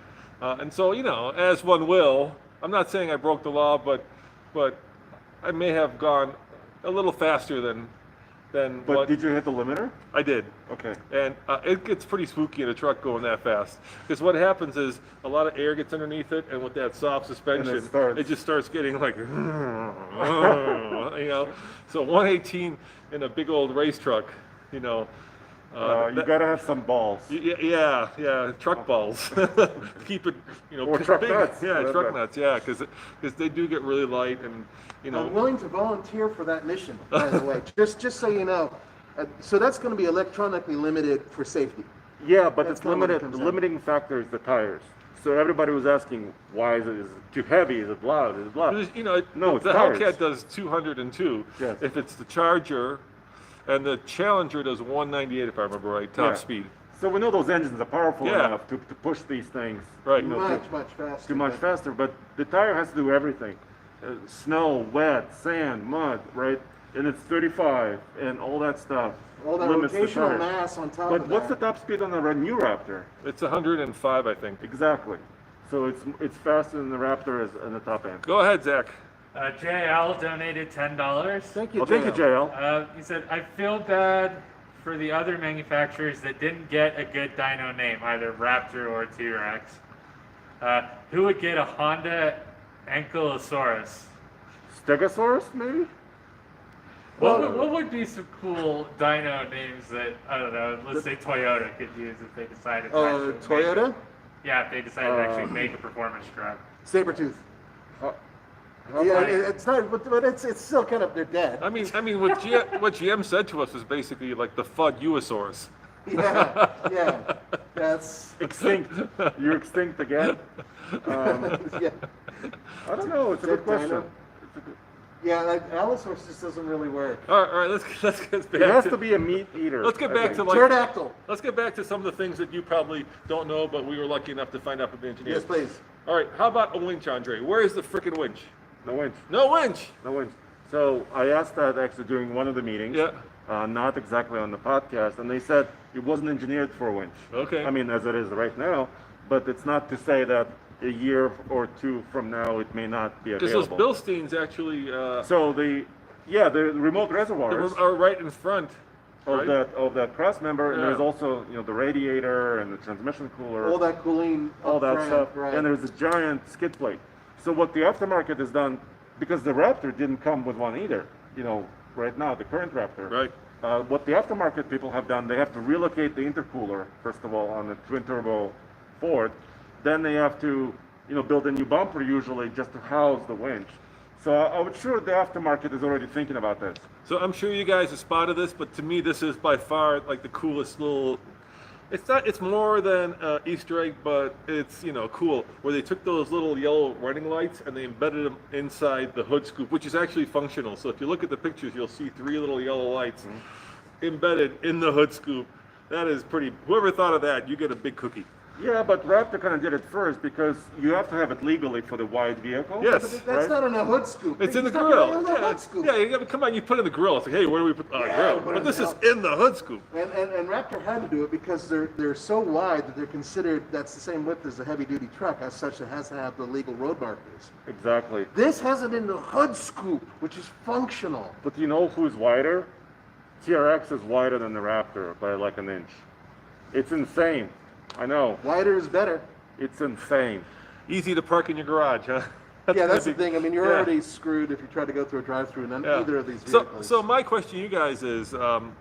Speaker 1: And so, as one will, I'm not saying I broke the law, but I may have gone a little faster than
Speaker 2: But
Speaker 1: what
Speaker 2: did you hit the limiter?
Speaker 1: I did.
Speaker 2: Okay.
Speaker 1: And it gets pretty spooky in a truck going that fast. Because what happens is a lot of air gets underneath it, and with that soft suspension, it just starts getting like, So 118 in a big old race truck,
Speaker 2: You gotta have some balls.
Speaker 1: yeah, truck balls. Keep it,
Speaker 2: Or truck
Speaker 1: big.
Speaker 2: nuts.
Speaker 1: Yeah,
Speaker 2: That's
Speaker 1: truck
Speaker 2: right.
Speaker 1: nuts. Yeah, because they do get really light, and
Speaker 3: I'm willing to volunteer for that mission, by the way, just so you know. So that's going to be electronically limited for safety.
Speaker 2: Yeah, but
Speaker 3: That's
Speaker 2: it's
Speaker 3: kinda what it
Speaker 2: limited.
Speaker 3: comes
Speaker 2: The
Speaker 3: down.
Speaker 2: limiting factor is the tires. So everybody was asking, why is it too heavy? Is it loud? Is it loud? No, it's
Speaker 1: the
Speaker 2: tires.
Speaker 1: Hellcat does 202.
Speaker 2: Yes.
Speaker 1: If it's the Charger, and the Challenger does 198, if I remember right, top
Speaker 2: Yeah.
Speaker 1: speed.
Speaker 2: So we know those engines are powerful
Speaker 1: Yeah.
Speaker 2: enough to push these things.
Speaker 1: Right.
Speaker 3: Much faster.
Speaker 2: Too much faster, but the tire has to do everything. Snow, wet, sand, mud, right? And it's 35 and all that stuff.
Speaker 3: All that
Speaker 2: limits the
Speaker 3: rotational
Speaker 2: tire.
Speaker 3: mass on top
Speaker 2: But
Speaker 3: of
Speaker 2: what's the
Speaker 3: that.
Speaker 2: top speed on the new Raptor?
Speaker 1: It's 105, I think.
Speaker 2: Exactly. So it's faster than the Raptor in the top end.
Speaker 1: Go ahead, Zach.
Speaker 4: JL donated $10.
Speaker 3: Thank you,
Speaker 2: Well, thank you,
Speaker 3: JL.
Speaker 2: JL.
Speaker 4: He said, I feel bad for the other manufacturers that didn't get a good dyno name, either Raptor or TRX. Who would get a Honda Ankylosaurus?
Speaker 2: Stegosaurus, maybe?
Speaker 4: What would be some cool dyno names that, I don't know, let's say Toyota could use if they decided to actually
Speaker 3: Toyota?
Speaker 4: if they decided to actually make a performance truck.
Speaker 3: Sabertooth.
Speaker 2: How
Speaker 3: Yeah,
Speaker 2: about-
Speaker 3: it's not, but it's still kind of, they're dead.
Speaker 1: I mean, what GM said to us was basically like the FUD Uosaurus.
Speaker 3: Yeah, that's,
Speaker 2: Extinct. You're extinct again?
Speaker 3: yeah.
Speaker 2: I don't know. It's a good question.
Speaker 3: Dino. Yeah, like Allosaurus just doesn't really work.
Speaker 1: All right, let's get
Speaker 2: It
Speaker 1: back
Speaker 2: has
Speaker 1: to
Speaker 2: to be a meat eater.
Speaker 1: let's get
Speaker 2: I
Speaker 1: back
Speaker 2: think.
Speaker 1: to like
Speaker 3: Pterodactyl.
Speaker 1: let's get back to some of the things that you probably don't know, but we were lucky enough to find out from the engineers.
Speaker 3: Yes, please.
Speaker 1: All right, how about a winch, Andre? Where is the freaking winch?
Speaker 2: No winch.
Speaker 1: No winch.
Speaker 2: No winch. So I asked that actually during one of the meetings.
Speaker 1: Yeah.
Speaker 2: Not exactly on the podcast, and they said it wasn't engineered for a winch.
Speaker 1: Okay.
Speaker 2: I mean, as it is right now, but it's not to say that a year or two from now it may not be
Speaker 1: Because those
Speaker 2: available.
Speaker 1: Bilsteins actually
Speaker 2: So the remote reservoirs
Speaker 1: are right in front.
Speaker 2: of
Speaker 1: right?
Speaker 2: that cross member, and
Speaker 1: Yeah.
Speaker 2: there's also the radiator and the transmission cooler,
Speaker 3: All that cooling.
Speaker 2: all
Speaker 3: up
Speaker 2: that
Speaker 3: front,
Speaker 2: stuff,
Speaker 3: right.
Speaker 2: and there's a giant skid plate. So what the aftermarket has done, because the Raptor didn't come with one either, right now the current Raptor.
Speaker 1: Right.
Speaker 2: What the aftermarket people have done, they have to relocate the intercooler first of all on the twin turbo Ford, then they have to build a new bumper usually just to house the winch. So I'm sure the aftermarket is already thinking about this.
Speaker 1: So I'm sure you guys have spotted this, but to me, this is by far like the coolest little. It's more than Easter egg, but it's cool. Where they took those little yellow running lights and they embedded them inside the hood scoop, which is actually functional. So if you look at the pictures, you'll see 3 little yellow lights embedded in the hood scoop. That is pretty. Whoever thought of that, you get a big cookie.
Speaker 2: Yeah, but Raptor kind of did it first because you have to have it legally for the wide vehicle.
Speaker 1: Yes.
Speaker 3: That's
Speaker 2: Right?
Speaker 3: not in a hood scoop.
Speaker 1: It's in the
Speaker 3: He's not
Speaker 1: grill.
Speaker 3: putting it in the
Speaker 1: Yeah,
Speaker 3: hood scoop.
Speaker 1: yeah, you gotta, come on, you put it in the grill. It's like, hey, where do we put the
Speaker 3: Yeah,
Speaker 1: grill?
Speaker 3: put it
Speaker 1: But
Speaker 3: in
Speaker 1: this
Speaker 3: the
Speaker 1: is
Speaker 3: grill.
Speaker 1: in the hood scoop.
Speaker 3: And Raptor had to do it because they're so wide that they're considered, that's the same width as a heavy duty truck. As such, it has to have the legal road markers.
Speaker 2: Exactly.
Speaker 3: This has it in the hood scoop, which is functional.
Speaker 2: But you know who's wider? TRX is wider than the Raptor by like an inch. It's insane. I know.
Speaker 3: Wider is better.
Speaker 2: It's insane.
Speaker 1: Easy to park in your garage, huh?
Speaker 3: Yeah, that's the
Speaker 1: gonna be-
Speaker 3: thing. I mean, you're
Speaker 1: yeah.
Speaker 3: already screwed if you try to go through a drive-through in
Speaker 1: Yeah.
Speaker 3: either of these
Speaker 1: So,
Speaker 3: vehicles.
Speaker 1: so my question to you guys is,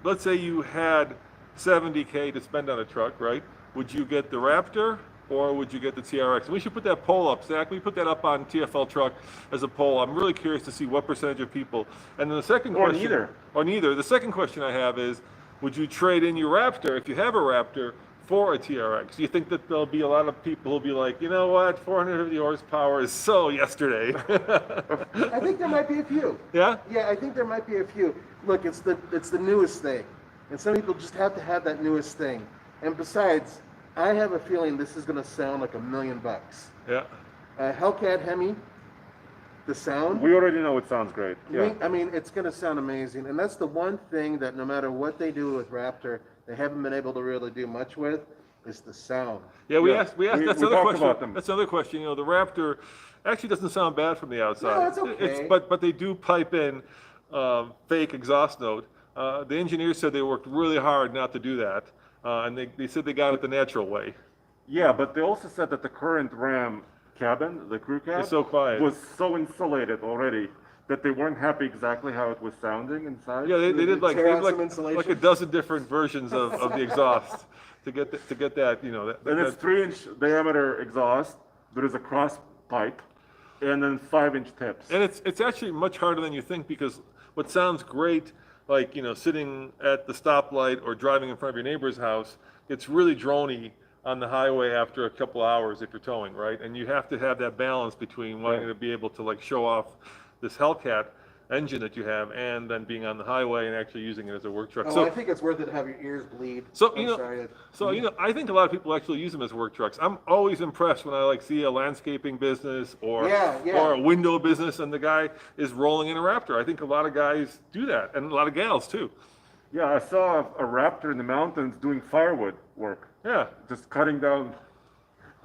Speaker 1: let's say you had $70K to spend on a truck, right? Would you get the Raptor or would you get the TRX? And we should put that poll up, Zach. We put that up on TFL Truck as a poll. I'm really curious to see what percentage of people. And then the second
Speaker 2: Or
Speaker 1: question,
Speaker 2: neither.
Speaker 1: or neither. The second question I have is, would you trade in your Raptor if you have a Raptor for a TRX? Do you think that there'll be a lot of people who'll be like, you know what, 450 horsepower is so yesterday?
Speaker 3: I think there might be a few.
Speaker 1: Yeah?
Speaker 3: Yeah, I think there might be a few. Look, it's the newest thing, and some people just have to have that newest thing. And besides, I have a feeling this is going to sound like $1 million.
Speaker 1: Yeah.
Speaker 3: Hellcat Hemi, the sound.
Speaker 2: We already know it sounds great. Yeah.
Speaker 3: I mean, it's going to sound amazing, and that's the one thing that no matter what they do with Raptor, they haven't been able to really do much with, is the sound.
Speaker 1: Yeah, we
Speaker 2: Yeah.
Speaker 1: asked. That's
Speaker 2: We
Speaker 1: another
Speaker 2: talked
Speaker 1: question.
Speaker 2: about them.
Speaker 1: That's another question. You know, the Raptor actually doesn't sound bad from the outside.
Speaker 3: No, it's okay.
Speaker 1: But they do pipe in fake exhaust note. The engineers said they worked really hard not to do that, and they said they got it the natural way.
Speaker 2: Yeah, but they also said that the current Ram cabin, the crew cab,
Speaker 1: It's so quiet.
Speaker 2: was so insulated already that they weren't happy exactly how it was sounding inside.
Speaker 1: Yeah, they did like
Speaker 3: tear out some insulation?
Speaker 1: like a dozen different versions of the exhaust to get that. You know,
Speaker 2: And it's 3-inch diameter exhaust. There is a cross pipe, and then 5-inch tips.
Speaker 1: and it's actually much harder than you think, because what sounds great, like, you know, sitting at the stoplight or driving in front of your neighbor's house, it's really drony on the highway after a couple hours if you're towing, right? And you have to have that balance between wanting to be able to like show off this Hellcat engine that you have and then being on the highway and actually using it as a work truck.
Speaker 3: Oh,
Speaker 1: So
Speaker 3: I think it's worth it to have your ears bleed.
Speaker 1: So,
Speaker 3: I'm
Speaker 1: you know,
Speaker 3: sorry.
Speaker 1: So, you know, I think a lot of people actually use them as work trucks. I'm always impressed when I like see a landscaping business or or a window business and the guy is rolling in a Raptor. I think a lot of guys do that, and a lot of gals too.
Speaker 2: Yeah, I saw a Raptor in the mountains doing firewood work,
Speaker 1: Yeah.
Speaker 2: just cutting down,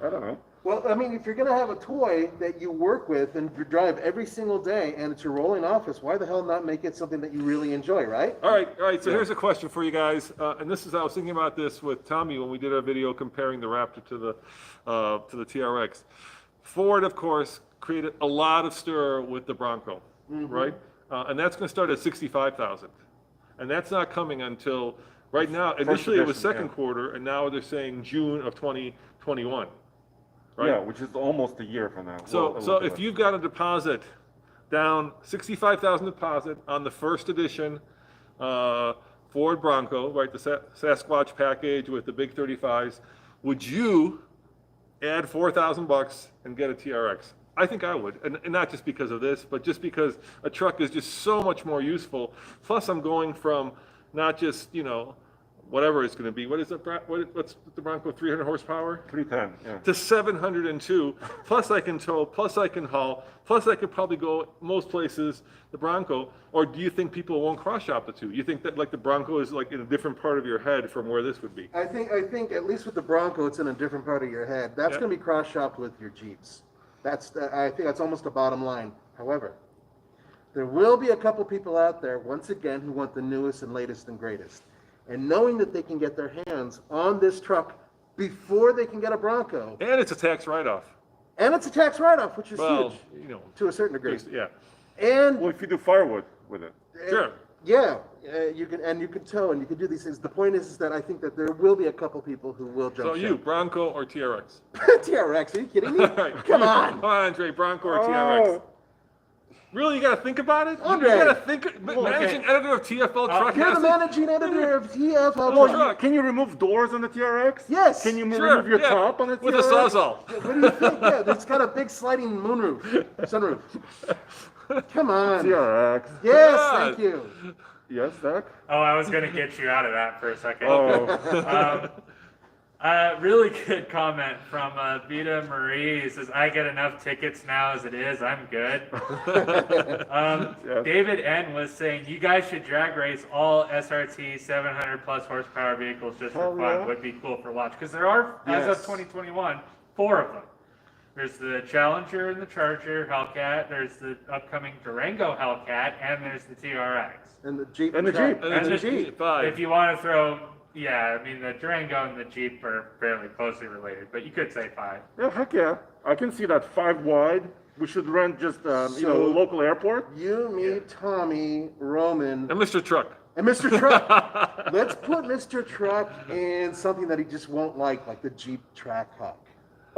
Speaker 2: I don't know.
Speaker 3: Well, I mean, if you're going to have a toy that you work with and drive every single day and it's your rolling office, why the hell not make it something that you really enjoy, right?
Speaker 1: All right. So here's a question for you guys, and this is I was thinking about this with Tommy when we did our video comparing the Raptor to the TRX. Ford, of course, created a lot of stir with the Bronco, right? And that's going to start at 65,000, and that's not coming until right now. Initially, it was
Speaker 2: edition,
Speaker 1: second
Speaker 2: yeah.
Speaker 1: quarter, and now they're saying June of 2021. Right?
Speaker 2: Yeah, which is almost a year from now.
Speaker 1: So,
Speaker 2: Well,
Speaker 1: so if you've got a deposit down 65,000 deposit on the first edition Ford Bronco, right, the Sasquatch package with the big 35s, would you add $4,000 and get a TRX? I think I would, and not just because of this, but just because a truck is just so much more useful. Plus, I'm going from not just, you know, whatever it's going to be. What is it? What's the Bronco? 300 horsepower.
Speaker 2: 310, yeah.
Speaker 1: To 702, plus I can tow, plus I can haul, plus I could probably go most places, the Bronco. Or do you think people won't cross shop the two? You think that like the Bronco is like in a different part of your head from where this would be?
Speaker 3: I think at least with the Bronco, it's in a different part of your head. That's
Speaker 1: Yeah.
Speaker 3: going to be cross-shopped with your Jeeps. I think that's almost a bottom line. However, there will be a couple people out there, once again, who want the newest and latest and greatest. And knowing that they can get their hands on this truck before they can get a Bronco,
Speaker 1: And it's a tax write-off.
Speaker 3: and it's a tax write-off, which is
Speaker 1: Well,
Speaker 3: huge
Speaker 1: you know,
Speaker 3: to a certain degree.
Speaker 1: yeah,
Speaker 3: And
Speaker 2: Well, if you do firewood with it.
Speaker 1: sure.
Speaker 3: yeah, you can tow and you can do these things. The point is that I think that there will be a couple people who will jump
Speaker 1: So you,
Speaker 3: ship.
Speaker 1: Bronco or TRX?
Speaker 3: TRX, are you kidding me?
Speaker 1: All right.
Speaker 3: Come on.
Speaker 1: Come on, Andre, Bronco or TRX? Really, you got to think about it.
Speaker 3: Andre.
Speaker 1: You got to think. Managing editor of TFL Truck.
Speaker 3: You're
Speaker 1: has
Speaker 3: the
Speaker 1: to-
Speaker 3: managing editor of TFL
Speaker 2: Oh,
Speaker 3: Truck.
Speaker 2: can you remove doors on the TRX?
Speaker 3: Yes.
Speaker 2: Can you
Speaker 1: Sure,
Speaker 2: remove your
Speaker 1: yeah,
Speaker 2: top on the
Speaker 1: with
Speaker 2: TRX?
Speaker 1: a sawzall.
Speaker 3: What do you think? Yeah, it's got a big sliding moonroof, sunroof. Come on.
Speaker 2: TRX.
Speaker 3: Yes,
Speaker 1: Yeah.
Speaker 3: thank you.
Speaker 2: Yes, Zach?
Speaker 4: Oh, I was gonna get you out of that for a second.
Speaker 2: Oh,
Speaker 4: Really good comment from Vita Marie. He says, I get enough tickets now as it is. I'm good.
Speaker 2: Yes.
Speaker 4: David N was saying, you guys should drag race all SRT 700 plus horsepower vehicles just for
Speaker 2: Hell
Speaker 4: fun.
Speaker 2: yeah.
Speaker 4: Would be cool for watch. Because there are, as of
Speaker 2: Yes.
Speaker 4: 2021, 4 of them. There's the Challenger and the Charger Hellcat. There's the upcoming Durango Hellcat. And there's the TRX.
Speaker 3: And the Jeep.
Speaker 2: And the Jeep.
Speaker 1: And the Jeep 5.
Speaker 4: If you want to throw, yeah, I mean, the Durango and the Jeep are fairly closely related, but you could say 5.
Speaker 2: Yeah, heck yeah. I can see that 5 wide. We should rent just,
Speaker 3: So-
Speaker 2: local airport.
Speaker 3: You, me, Tommy, Roman,
Speaker 1: And Mr. Truck.
Speaker 3: and Mr. Truck. Let's put Mr. Truck in something that he just won't like the Jeep Trackhawk.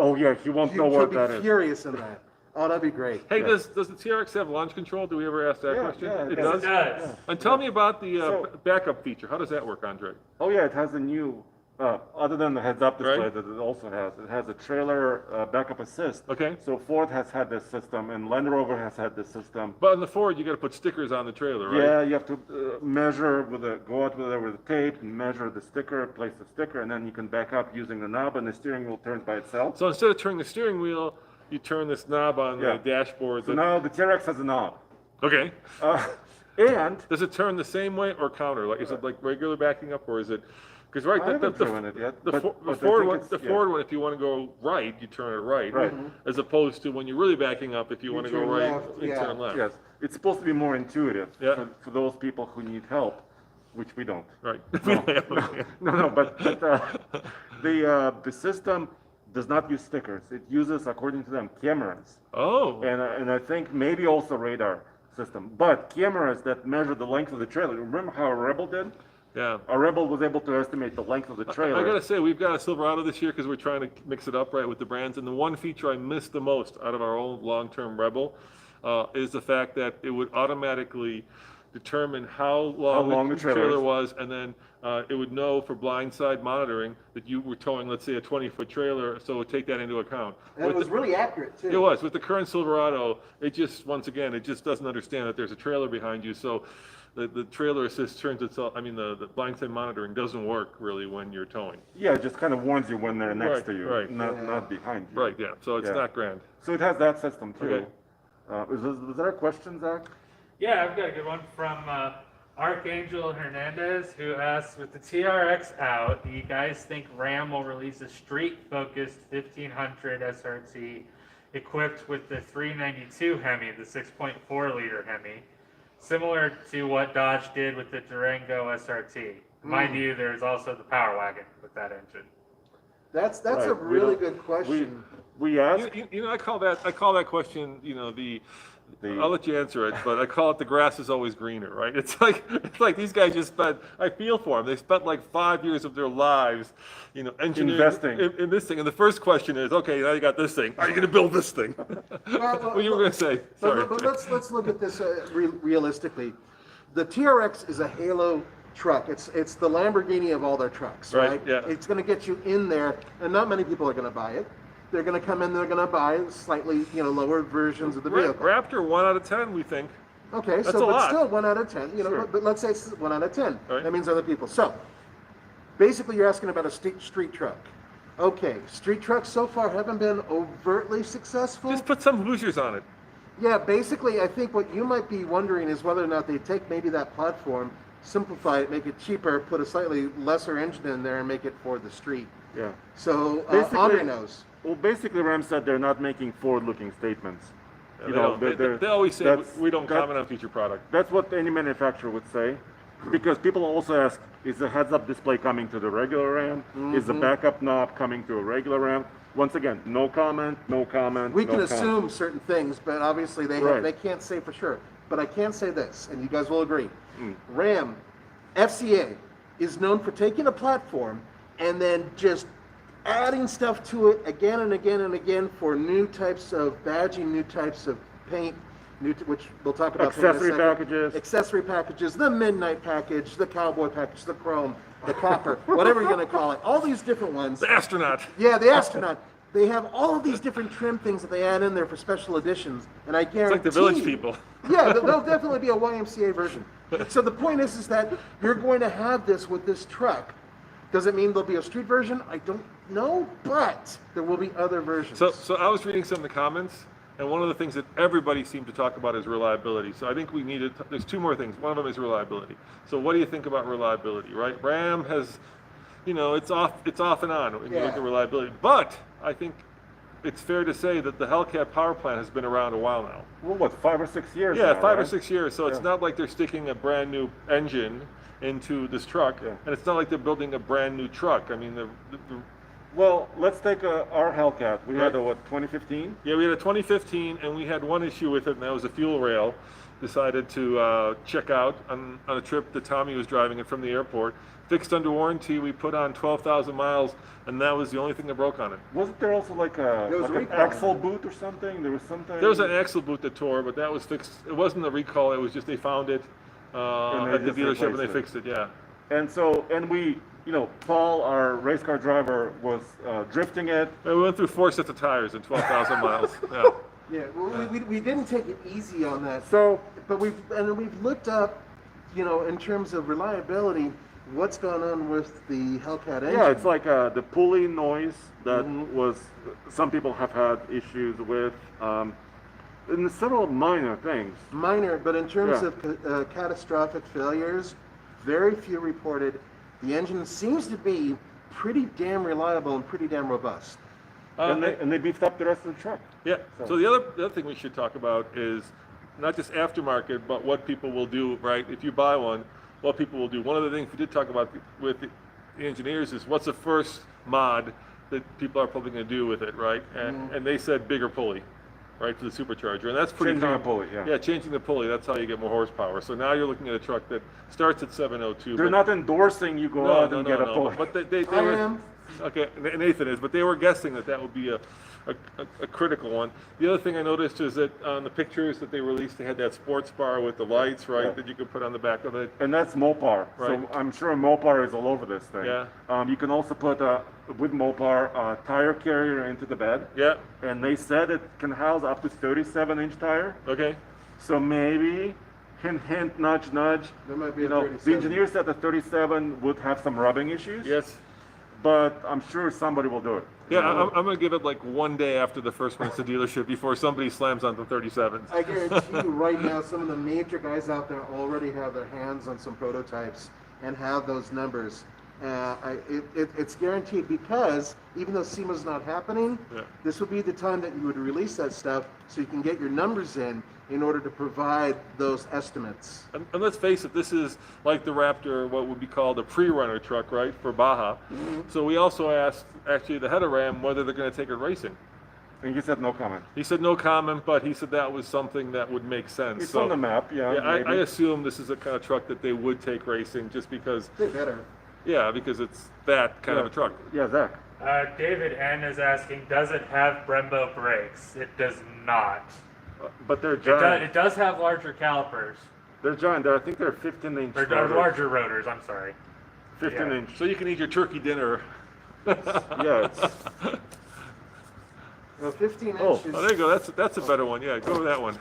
Speaker 2: Oh yeah, he won't know
Speaker 3: He'll
Speaker 2: what
Speaker 3: be
Speaker 2: that is.
Speaker 3: furious in that. Oh, that'd be great.
Speaker 1: Hey,
Speaker 2: Yeah.
Speaker 1: does the TRX have launch control? Do we ever ask that
Speaker 2: Yeah,
Speaker 1: question?
Speaker 2: yeah,
Speaker 1: it
Speaker 2: it
Speaker 1: does?
Speaker 4: It does.
Speaker 2: Yeah.
Speaker 1: And tell me about the
Speaker 2: So-
Speaker 1: backup feature. How does that work, Andre?
Speaker 2: Oh yeah, it has a new, other than the heads-up display
Speaker 1: Right.
Speaker 2: that it also has. It has a trailer backup assist.
Speaker 1: Okay.
Speaker 2: So Ford has had this system, and Land Rover has had this system.
Speaker 1: But on the Ford, you got to put stickers on the trailer, right?
Speaker 2: Yeah, you have to measure go out with the tape and measure the sticker, place the sticker, and then you can back up using the knob, and the steering wheel turns by itself.
Speaker 1: So instead of turning the steering wheel, you turn this knob on
Speaker 2: Yeah.
Speaker 1: the dashboard.
Speaker 2: So
Speaker 1: that-
Speaker 2: now the TRX has a knob.
Speaker 1: Okay.
Speaker 2: And
Speaker 1: Does it turn the same way or counter? Like, is it like regular backing up, or is it? Because right,
Speaker 2: I haven't driven it yet,
Speaker 1: the
Speaker 2: but-
Speaker 1: Fo-
Speaker 2: but I
Speaker 1: the Ford
Speaker 2: think
Speaker 1: one,
Speaker 2: it's-
Speaker 1: the
Speaker 2: yeah.
Speaker 1: Ford one, if you want to go right, you turn it right.
Speaker 2: Right.
Speaker 1: As opposed to when you're really backing up, if you want to go
Speaker 3: turn
Speaker 1: right,
Speaker 3: left,
Speaker 1: you
Speaker 3: yeah.
Speaker 1: turn left.
Speaker 2: yes, it's supposed to be more intuitive
Speaker 1: Yeah.
Speaker 2: for those people who need help, which we don't.
Speaker 1: Right.
Speaker 2: No, but the system does not use stickers. It uses, according to them, cameras,
Speaker 1: Oh.
Speaker 2: and I think maybe also radar system, but cameras that measure the length of the trailer. Remember how a Rebel did?
Speaker 1: Yeah.
Speaker 2: A Rebel was able to estimate the length of the trailer.
Speaker 1: I gotta say, we've got a Silverado this year because we're trying to mix it up right with the brands. And the one feature I missed the most out of our own long-term Rebel is the fact that it would automatically determine how long,
Speaker 2: the
Speaker 1: the
Speaker 2: trailer
Speaker 1: trailer
Speaker 2: is.
Speaker 1: was, and then it would know for blindside monitoring that you were towing, let's say, a 20-foot trailer, so it would take that into account.
Speaker 3: And it
Speaker 1: With
Speaker 3: was
Speaker 1: the-
Speaker 3: really accurate too.
Speaker 1: It was. With the current Silverado, it just, once again, it just doesn't understand that there's a trailer behind you, so the trailer assist turns itself, I mean, the blindside monitoring doesn't work really when you're towing.
Speaker 2: Yeah, it just kind of warns you when they're next
Speaker 1: Right,
Speaker 2: to you,
Speaker 1: right.
Speaker 2: not
Speaker 3: Yeah.
Speaker 2: not behind you.
Speaker 1: Right, yeah, so it's
Speaker 2: Yeah.
Speaker 1: not grand.
Speaker 2: So it has that system too.
Speaker 1: Okay.
Speaker 2: Was there a question, Zach?
Speaker 4: Yeah, I've got a good one from Archangel Hernandez, who asks, with the TRX out, do you guys think Ram will release a street-focused 1500 SRT equipped with the 392 Hemi, the 6.4-liter Hemi, similar to what Dodge did with the Durango SRT? Mind you, there's also the Power Wagon with that engine.
Speaker 3: That's
Speaker 2: Right,
Speaker 3: a
Speaker 2: we
Speaker 3: really
Speaker 2: don't-
Speaker 3: good question.
Speaker 2: We asked.
Speaker 1: I call that question, I'll let you answer it, but I call it the grass is always greener, right? It's like these guys just spent, I feel for them, they spent like 5 years of their lives, engineering
Speaker 2: Investing.
Speaker 1: in this thing. And the first question is, okay, now you got this thing. Are you going to build this thing? What you were going to say? Sorry.
Speaker 3: But let's look at this realistically. The TRX is a halo truck. It's the Lamborghini of all their trucks,
Speaker 1: Right,
Speaker 3: right?
Speaker 1: yeah.
Speaker 3: It's going to get you in there, and not many people are going to buy it. They're going to come in. They're going to buy slightly, lower versions of the vehicle.
Speaker 1: Raptor 1 out of 10, we think.
Speaker 3: Okay,
Speaker 1: That's
Speaker 3: so
Speaker 1: a
Speaker 3: but
Speaker 1: lot.
Speaker 3: still 1 out of 10.
Speaker 1: Sure.
Speaker 3: But let's say it's 1 out of 10.
Speaker 1: Right.
Speaker 3: That means other people. So basically, you're asking about a street truck. Okay, street trucks so far haven't been overtly successful.
Speaker 1: Just put some Hoosiers on it.
Speaker 3: Yeah, basically, I think what you might be wondering is whether or not they take maybe that platform, simplify it, make it cheaper, put a slightly lesser engine in there, and make it for the street.
Speaker 2: Yeah.
Speaker 3: So
Speaker 2: Basically-
Speaker 3: Andre knows.
Speaker 2: Well, basically, Ram said they're not making forward-looking statements.
Speaker 1: They always say
Speaker 2: that's-
Speaker 1: we don't
Speaker 2: that-
Speaker 1: comment on future product.
Speaker 2: That's what any manufacturer would say, because people also ask, is the heads-up display coming to the regular Ram? Is the backup knob coming to a regular Ram? Once again, no comment, no comment.
Speaker 3: We
Speaker 2: no
Speaker 3: can
Speaker 2: comment.
Speaker 3: assume certain things, but obviously
Speaker 2: Right.
Speaker 3: they can't say for sure. But I can say this, and you guys will agree.
Speaker 2: Mm.
Speaker 3: Ram, FCA, is known for taking a platform and then just adding stuff to it again and again and again for new types of badging, new types of paint, which we'll talk about paint in a
Speaker 2: Accessory
Speaker 3: second.
Speaker 2: packages.
Speaker 3: Accessory packages, the midnight package, the cowboy package, the chrome, the copper, whatever you're going to call it. All these different ones.
Speaker 1: The astronaut.
Speaker 3: Yeah, the astronaut. They have all of these different trim things that they add in there for special editions, and I
Speaker 1: It's
Speaker 3: guarantee
Speaker 1: like the Village People.
Speaker 3: Yeah, there'll definitely be a YMCA version. So the point is that you're going to have this with this truck, Does it mean there'll be a street version? I don't know, but there will be other versions.
Speaker 1: So I was reading some of the comments, and one of the things that everybody seemed to talk about is reliability. So I think we needed, there's two more things. One of them is reliability. So what do you think about reliability, right? Ram has, it's off and on when you look at reliability. But I think it's fair to say that the Hellcat power plant has been around a while now.
Speaker 2: Well, what, 5 or 6 years?
Speaker 1: Yeah,
Speaker 2: now,
Speaker 1: 5 or
Speaker 2: right?
Speaker 1: 6 years. So it's not like they're sticking a brand new engine into this truck, and it's not like they're building a brand new truck. I mean,
Speaker 2: Well, let's take our Hellcat. We had a, what, 2015?
Speaker 1: Yeah, we had a 2015, and we had one issue with it, and that was a fuel rail. Decided to check out on a trip that Tommy was driving it from the airport. Fixed under warranty, we put on 12,000 miles, and that was the only thing that broke on it.
Speaker 2: Wasn't there also like an axle boot or something? There was something.
Speaker 1: There was an axle boot that tore, but that was fixed. It wasn't a recall, it was just they found it at the dealership and they fixed it, yeah.
Speaker 2: And we, Paul, our race car driver, was drifting it.
Speaker 1: And we went through 4 sets of tires and 12,000 miles. Yeah.
Speaker 3: Yeah, well, we didn't take it easy on that.
Speaker 2: So,
Speaker 3: but we've looked up, in terms of reliability, what's gone on with the Hellcat engine.
Speaker 2: yeah, it's like the pulley noise that was, some people have had issues with, and several minor things.
Speaker 3: Minor, but in terms of catastrophic failures, very few reported. The engine seems to be pretty damn reliable and pretty damn robust.
Speaker 2: And they beefed up the rest of the truck.
Speaker 1: Yeah. So the other thing we should talk about is not just aftermarket, but what people will do, right? If you buy one, what people will do. One of the things we did talk about with the engineers is what's the first mod that people are probably going to do with it, right? And they said bigger pulley, right, for the supercharger, and that's pretty
Speaker 2: Changing the
Speaker 1: common.
Speaker 2: pulley, yeah.
Speaker 1: Yeah, changing the pulley. That's how you get more horsepower. So now you're looking at a truck that starts at 702.
Speaker 2: They're not endorsing you go out and get a pulley.
Speaker 1: But they
Speaker 3: I
Speaker 1: were.
Speaker 3: am.
Speaker 1: Okay, Nathan is, but they were guessing that would be a critical one. The other thing I noticed is that on the pictures that they released, they had that sports bar with the lights, right, that you could put on the back of it.
Speaker 2: And that's Mopar.
Speaker 1: Right.
Speaker 2: So I'm sure Mopar is all over this thing.
Speaker 1: Yeah.
Speaker 2: You can also put, with Mopar, a tire carrier into the bed.
Speaker 1: Yeah,
Speaker 2: And they said it can house up to 37-inch tire.
Speaker 1: okay.
Speaker 2: So maybe, hint, hint, nudge, nudge.
Speaker 3: There might be a
Speaker 2: The
Speaker 3: 37.
Speaker 2: engineer said the 37 would have some rubbing issues.
Speaker 1: Yes.
Speaker 2: But I'm sure somebody will do it.
Speaker 1: Yeah, I'm going to give it like one day after the first one's to dealership before somebody slams on the 37s.
Speaker 3: I guarantee you right now, some of the major guys out there already have their hands on some prototypes and have those numbers. It's guaranteed because even though SEMA's not happening, this would be the time that you would release that stuff so you can get your numbers in order to provide those estimates.
Speaker 1: And let's face it, this is like the Raptor, what would be called a pre-runner truck, right, for Baja. So we also asked, actually, the head of Ram whether they're going to take it racing.
Speaker 2: And he said no comment.
Speaker 1: He said no comment, but he said that was something that would make sense.
Speaker 2: It's on the map, yeah.
Speaker 1: Yeah, I
Speaker 2: maybe.
Speaker 1: assume this is a kind of truck that they would take racing just because,
Speaker 3: They better.
Speaker 1: yeah, because it's that kind of a truck.
Speaker 2: Yeah, Zach.
Speaker 4: David N is asking, does it have Brembo brakes? It does not.
Speaker 2: But they're
Speaker 4: It
Speaker 2: giant.
Speaker 4: does have larger calipers,
Speaker 2: They're giant. I think they're 15-inch.
Speaker 4: or larger rotors, I'm sorry.
Speaker 2: 15-inch.
Speaker 1: So you can eat your turkey dinner.
Speaker 2: Yeah, it's,
Speaker 3: Well, 15
Speaker 2: Oh,
Speaker 3: inches.
Speaker 1: Oh, there you go. That's a better one. Yeah, go with that one.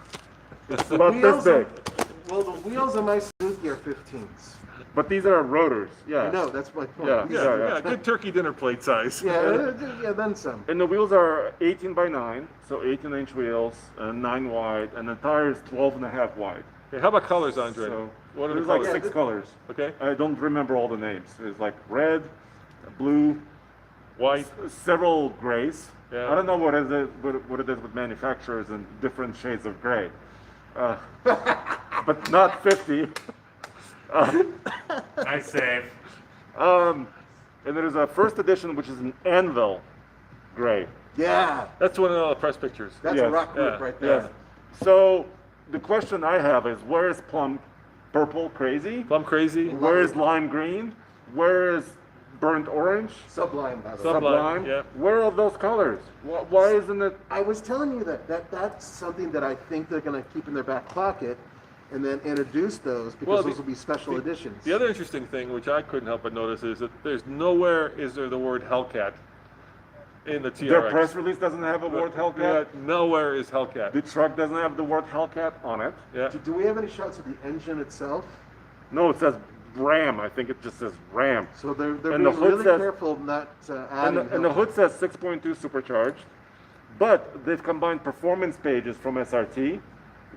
Speaker 2: it's about
Speaker 3: wheels
Speaker 2: this big.
Speaker 3: Well, the wheels on my Suzuki are 15s.
Speaker 2: But these are rotors. Yeah.
Speaker 3: I know, that's my point.
Speaker 2: Yeah.
Speaker 1: Yeah, good turkey dinner plate size.
Speaker 3: Yeah, then some.
Speaker 2: And the wheels are 18 by 9, so 18-inch wheels, 9 wide, and the tire is 12.5 wide.
Speaker 1: Okay, how about colors, Andre?
Speaker 2: So
Speaker 1: What are the
Speaker 2: there's like
Speaker 1: colors?
Speaker 2: 6 colors.
Speaker 1: Okay,
Speaker 2: I don't remember all the names. There's like red, blue,
Speaker 1: white.
Speaker 2: several grays.
Speaker 1: Yeah.
Speaker 2: I don't know what it is with manufacturers and different shades of gray. But not 50.
Speaker 4: Nice save.
Speaker 2: And there's a first edition, which is an anvil gray.
Speaker 3: Yeah,
Speaker 1: That's one of the press pictures.
Speaker 3: that's
Speaker 2: Yes,
Speaker 3: a rock group
Speaker 1: yeah,
Speaker 3: right there.
Speaker 2: Yes. So the question I have is, where is plum purple crazy?
Speaker 1: Plum crazy.
Speaker 2: Where is lime green? Where is burnt orange?
Speaker 3: Sublime, by the way.
Speaker 1: Sublime, yeah.
Speaker 2: Where are those colors? Why isn't it?
Speaker 3: I was telling you that's something that I think they're going to keep in their back pocket and then introduce those because
Speaker 1: Well,
Speaker 3: those will be special editions.
Speaker 1: The other interesting thing, which I couldn't help but notice, is that there's nowhere is there the word Hellcat in the TRX.
Speaker 2: Their press release doesn't have a word Hellcat.
Speaker 1: Yeah, nowhere is Hellcat.
Speaker 2: The truck doesn't have the word Hellcat on it.
Speaker 1: Yeah.
Speaker 3: Do we have any shots of the engine itself?
Speaker 2: No, it says Ram. I think it just says Ram.
Speaker 3: So they're
Speaker 2: And the
Speaker 3: being
Speaker 2: hood
Speaker 3: really
Speaker 2: says-
Speaker 3: careful not to
Speaker 2: And
Speaker 3: add.
Speaker 2: the hood says 6.2 supercharged, but they've combined performance pages from SRT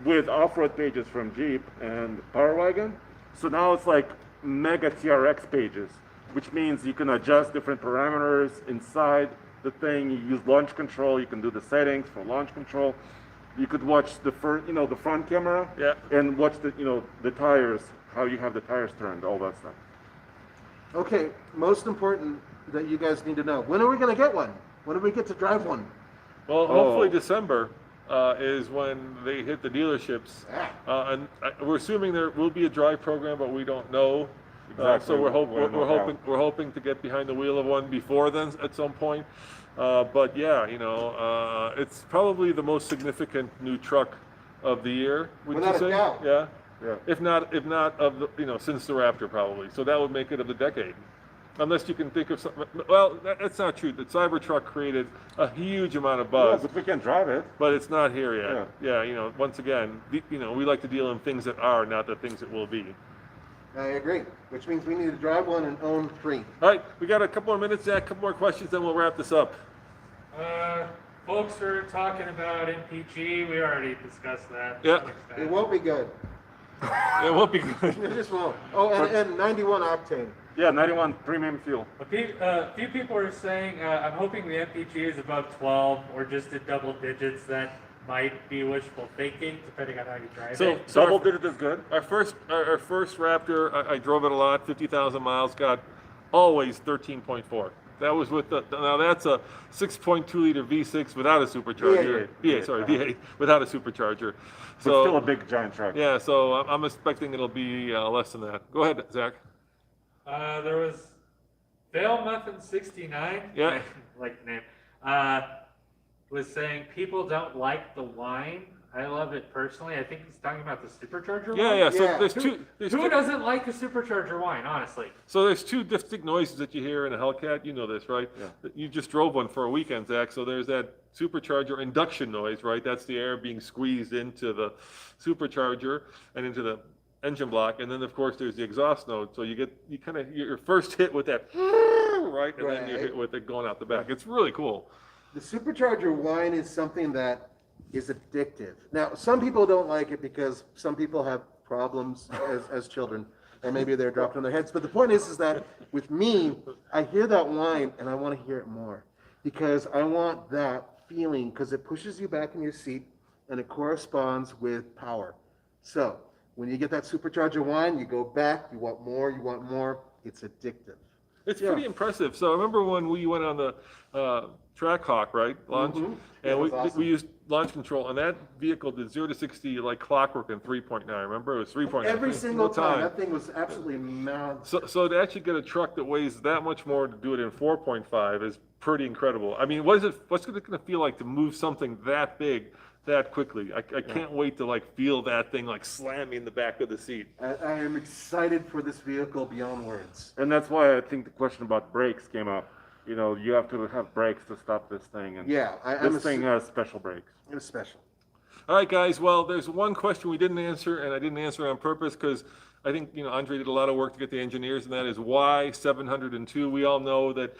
Speaker 2: with off-road pages from Jeep and Power Wagon. So now it's like mega TRX pages, which means you can adjust different parameters inside the thing. You use launch control. You can do the settings for launch control. You could watch the the front camera,
Speaker 1: Yeah.
Speaker 2: and watch the tires, how you have the tires turned, all that stuff.
Speaker 3: Okay, most important that you guys need to know. When are we going to get one? When do we get to drive one?
Speaker 1: Well, hopefully
Speaker 2: Oh.
Speaker 1: December is when they hit the dealerships.
Speaker 3: Ah.
Speaker 1: And we're assuming there will be a drive program, but we don't know.
Speaker 2: Exactly.
Speaker 1: So we're
Speaker 2: We're
Speaker 1: we're hoping to get behind the wheel of one before then at some point. But yeah, it's probably the most significant new truck of the year. Would
Speaker 3: Without
Speaker 1: you
Speaker 3: a
Speaker 1: say?
Speaker 3: doubt.
Speaker 1: Yeah.
Speaker 2: Yeah.
Speaker 1: If not of the since the Raptor probably. So that would make it of the decade. Unless you can think of something. Well, that's not true. The Cybertruck created a huge amount of
Speaker 2: Yeah,
Speaker 1: buzz.
Speaker 2: but we can drive it.
Speaker 1: But it's not here yet. Yeah, once again, we like to deal in things that are, not the things that will be.
Speaker 3: I agree, which means we need to drive one and own 3.
Speaker 1: All right, we got a couple more minutes, Zach, a couple more questions, then we'll wrap this up.
Speaker 4: Folks are talking about MPG. We already discussed that. to
Speaker 1: Yeah.
Speaker 4: some extent.
Speaker 3: It won't be good.
Speaker 1: It won't be good.
Speaker 3: It just won't. Oh, and 91 octane.
Speaker 2: Yeah, 91 premium fuel.
Speaker 4: A few people are saying, I'm hoping the MPG is above 12 or just at double digits. That might be wishful thinking, depending on how you drive
Speaker 1: So,
Speaker 4: it.
Speaker 2: Double digit is good.
Speaker 1: Our first Raptor, I drove it a lot, 50,000 miles, got always 13.4. That was with now that's a 6.2 liter V6 without a supercharger.
Speaker 2: V8.
Speaker 1: V8, V8, without a supercharger.
Speaker 2: But still a big giant truck.
Speaker 1: Yeah, so I'm expecting it'll be less than that. Go ahead, Zach.
Speaker 4: There was Fail Muffin 69.
Speaker 1: Yeah.
Speaker 4: Like the name. Was saying people don't like the wine. I love it personally. I think he's talking about the supercharger
Speaker 1: Yeah,
Speaker 4: wine.
Speaker 1: yeah. So
Speaker 3: Yeah.
Speaker 1: there's
Speaker 4: Who,
Speaker 1: two.
Speaker 4: who doesn't like a supercharger wine, honestly?
Speaker 1: So there's two distinct noises that you hear in a Hellcat. You know this, right?
Speaker 2: Yeah.
Speaker 1: You just drove one for a weekend, Zach. So there's that supercharger induction noise, right? That's the air being squeezed into the supercharger and into the engine block. And then of course there's the exhaust note. So you're first hit with that, right? And then you're
Speaker 3: Right.
Speaker 1: hit with it going out the back. It's really cool.
Speaker 3: The supercharger whine is something that is addictive. Now, some people don't like it because some people have problems as children, or maybe they're dropped on their heads. But the point is that with me, I hear that whine and I want to hear it more because I want that feeling because it pushes you back in your seat and it corresponds with power. So when you get that supercharger whine, you go back, you want more. It's addictive.
Speaker 1: It's pretty impressive. So I remember when we went on the Trackhawk, right, launch,
Speaker 3: Mhm.
Speaker 1: and
Speaker 3: That was awesome.
Speaker 1: we used launch control, and that vehicle did 0 to 60 like clockwork in 3.9. Remember, it was 3.9
Speaker 3: Every single time. That thing was absolutely mad.
Speaker 1: So to actually get a truck that weighs that much more to do it in 4.5 is pretty incredible. I mean, what's it going to feel like to move something that big that quickly? I can't wait to like feel that thing like slam me in the back of the seat.
Speaker 3: I am excited for this vehicle beyond words.
Speaker 2: And that's why I think the question about brakes came up. You have to have brakes to stop this thing. And
Speaker 3: Yeah, I'm
Speaker 2: this thing has special brakes.
Speaker 3: It was special.
Speaker 1: All right, guys. Well, there's one question we didn't answer, and I didn't answer it on purpose because I think Andre did a lot of work to get the engineers, and that is why 702. We all know that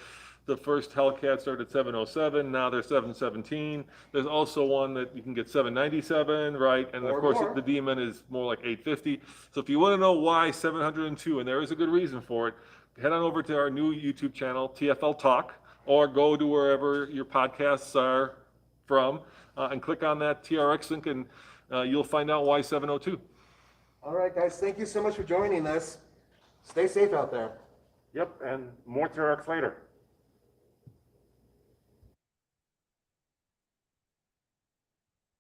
Speaker 1: the first Hellcat started at 707. Now they're 717. There's also one that you can get 797, right? And of
Speaker 3: Or
Speaker 1: course,
Speaker 3: more.
Speaker 1: the Demon is more like 850. So if you want to know why 702, and there is a good reason for it, head on over to our new YouTube channel, TFL Talk, or go to wherever your podcasts are from and click on that TRX link, and you'll find out why 702.
Speaker 3: All right, guys, thank you so much for joining us. Stay safe out there.
Speaker 2: Yep, and more TRX later.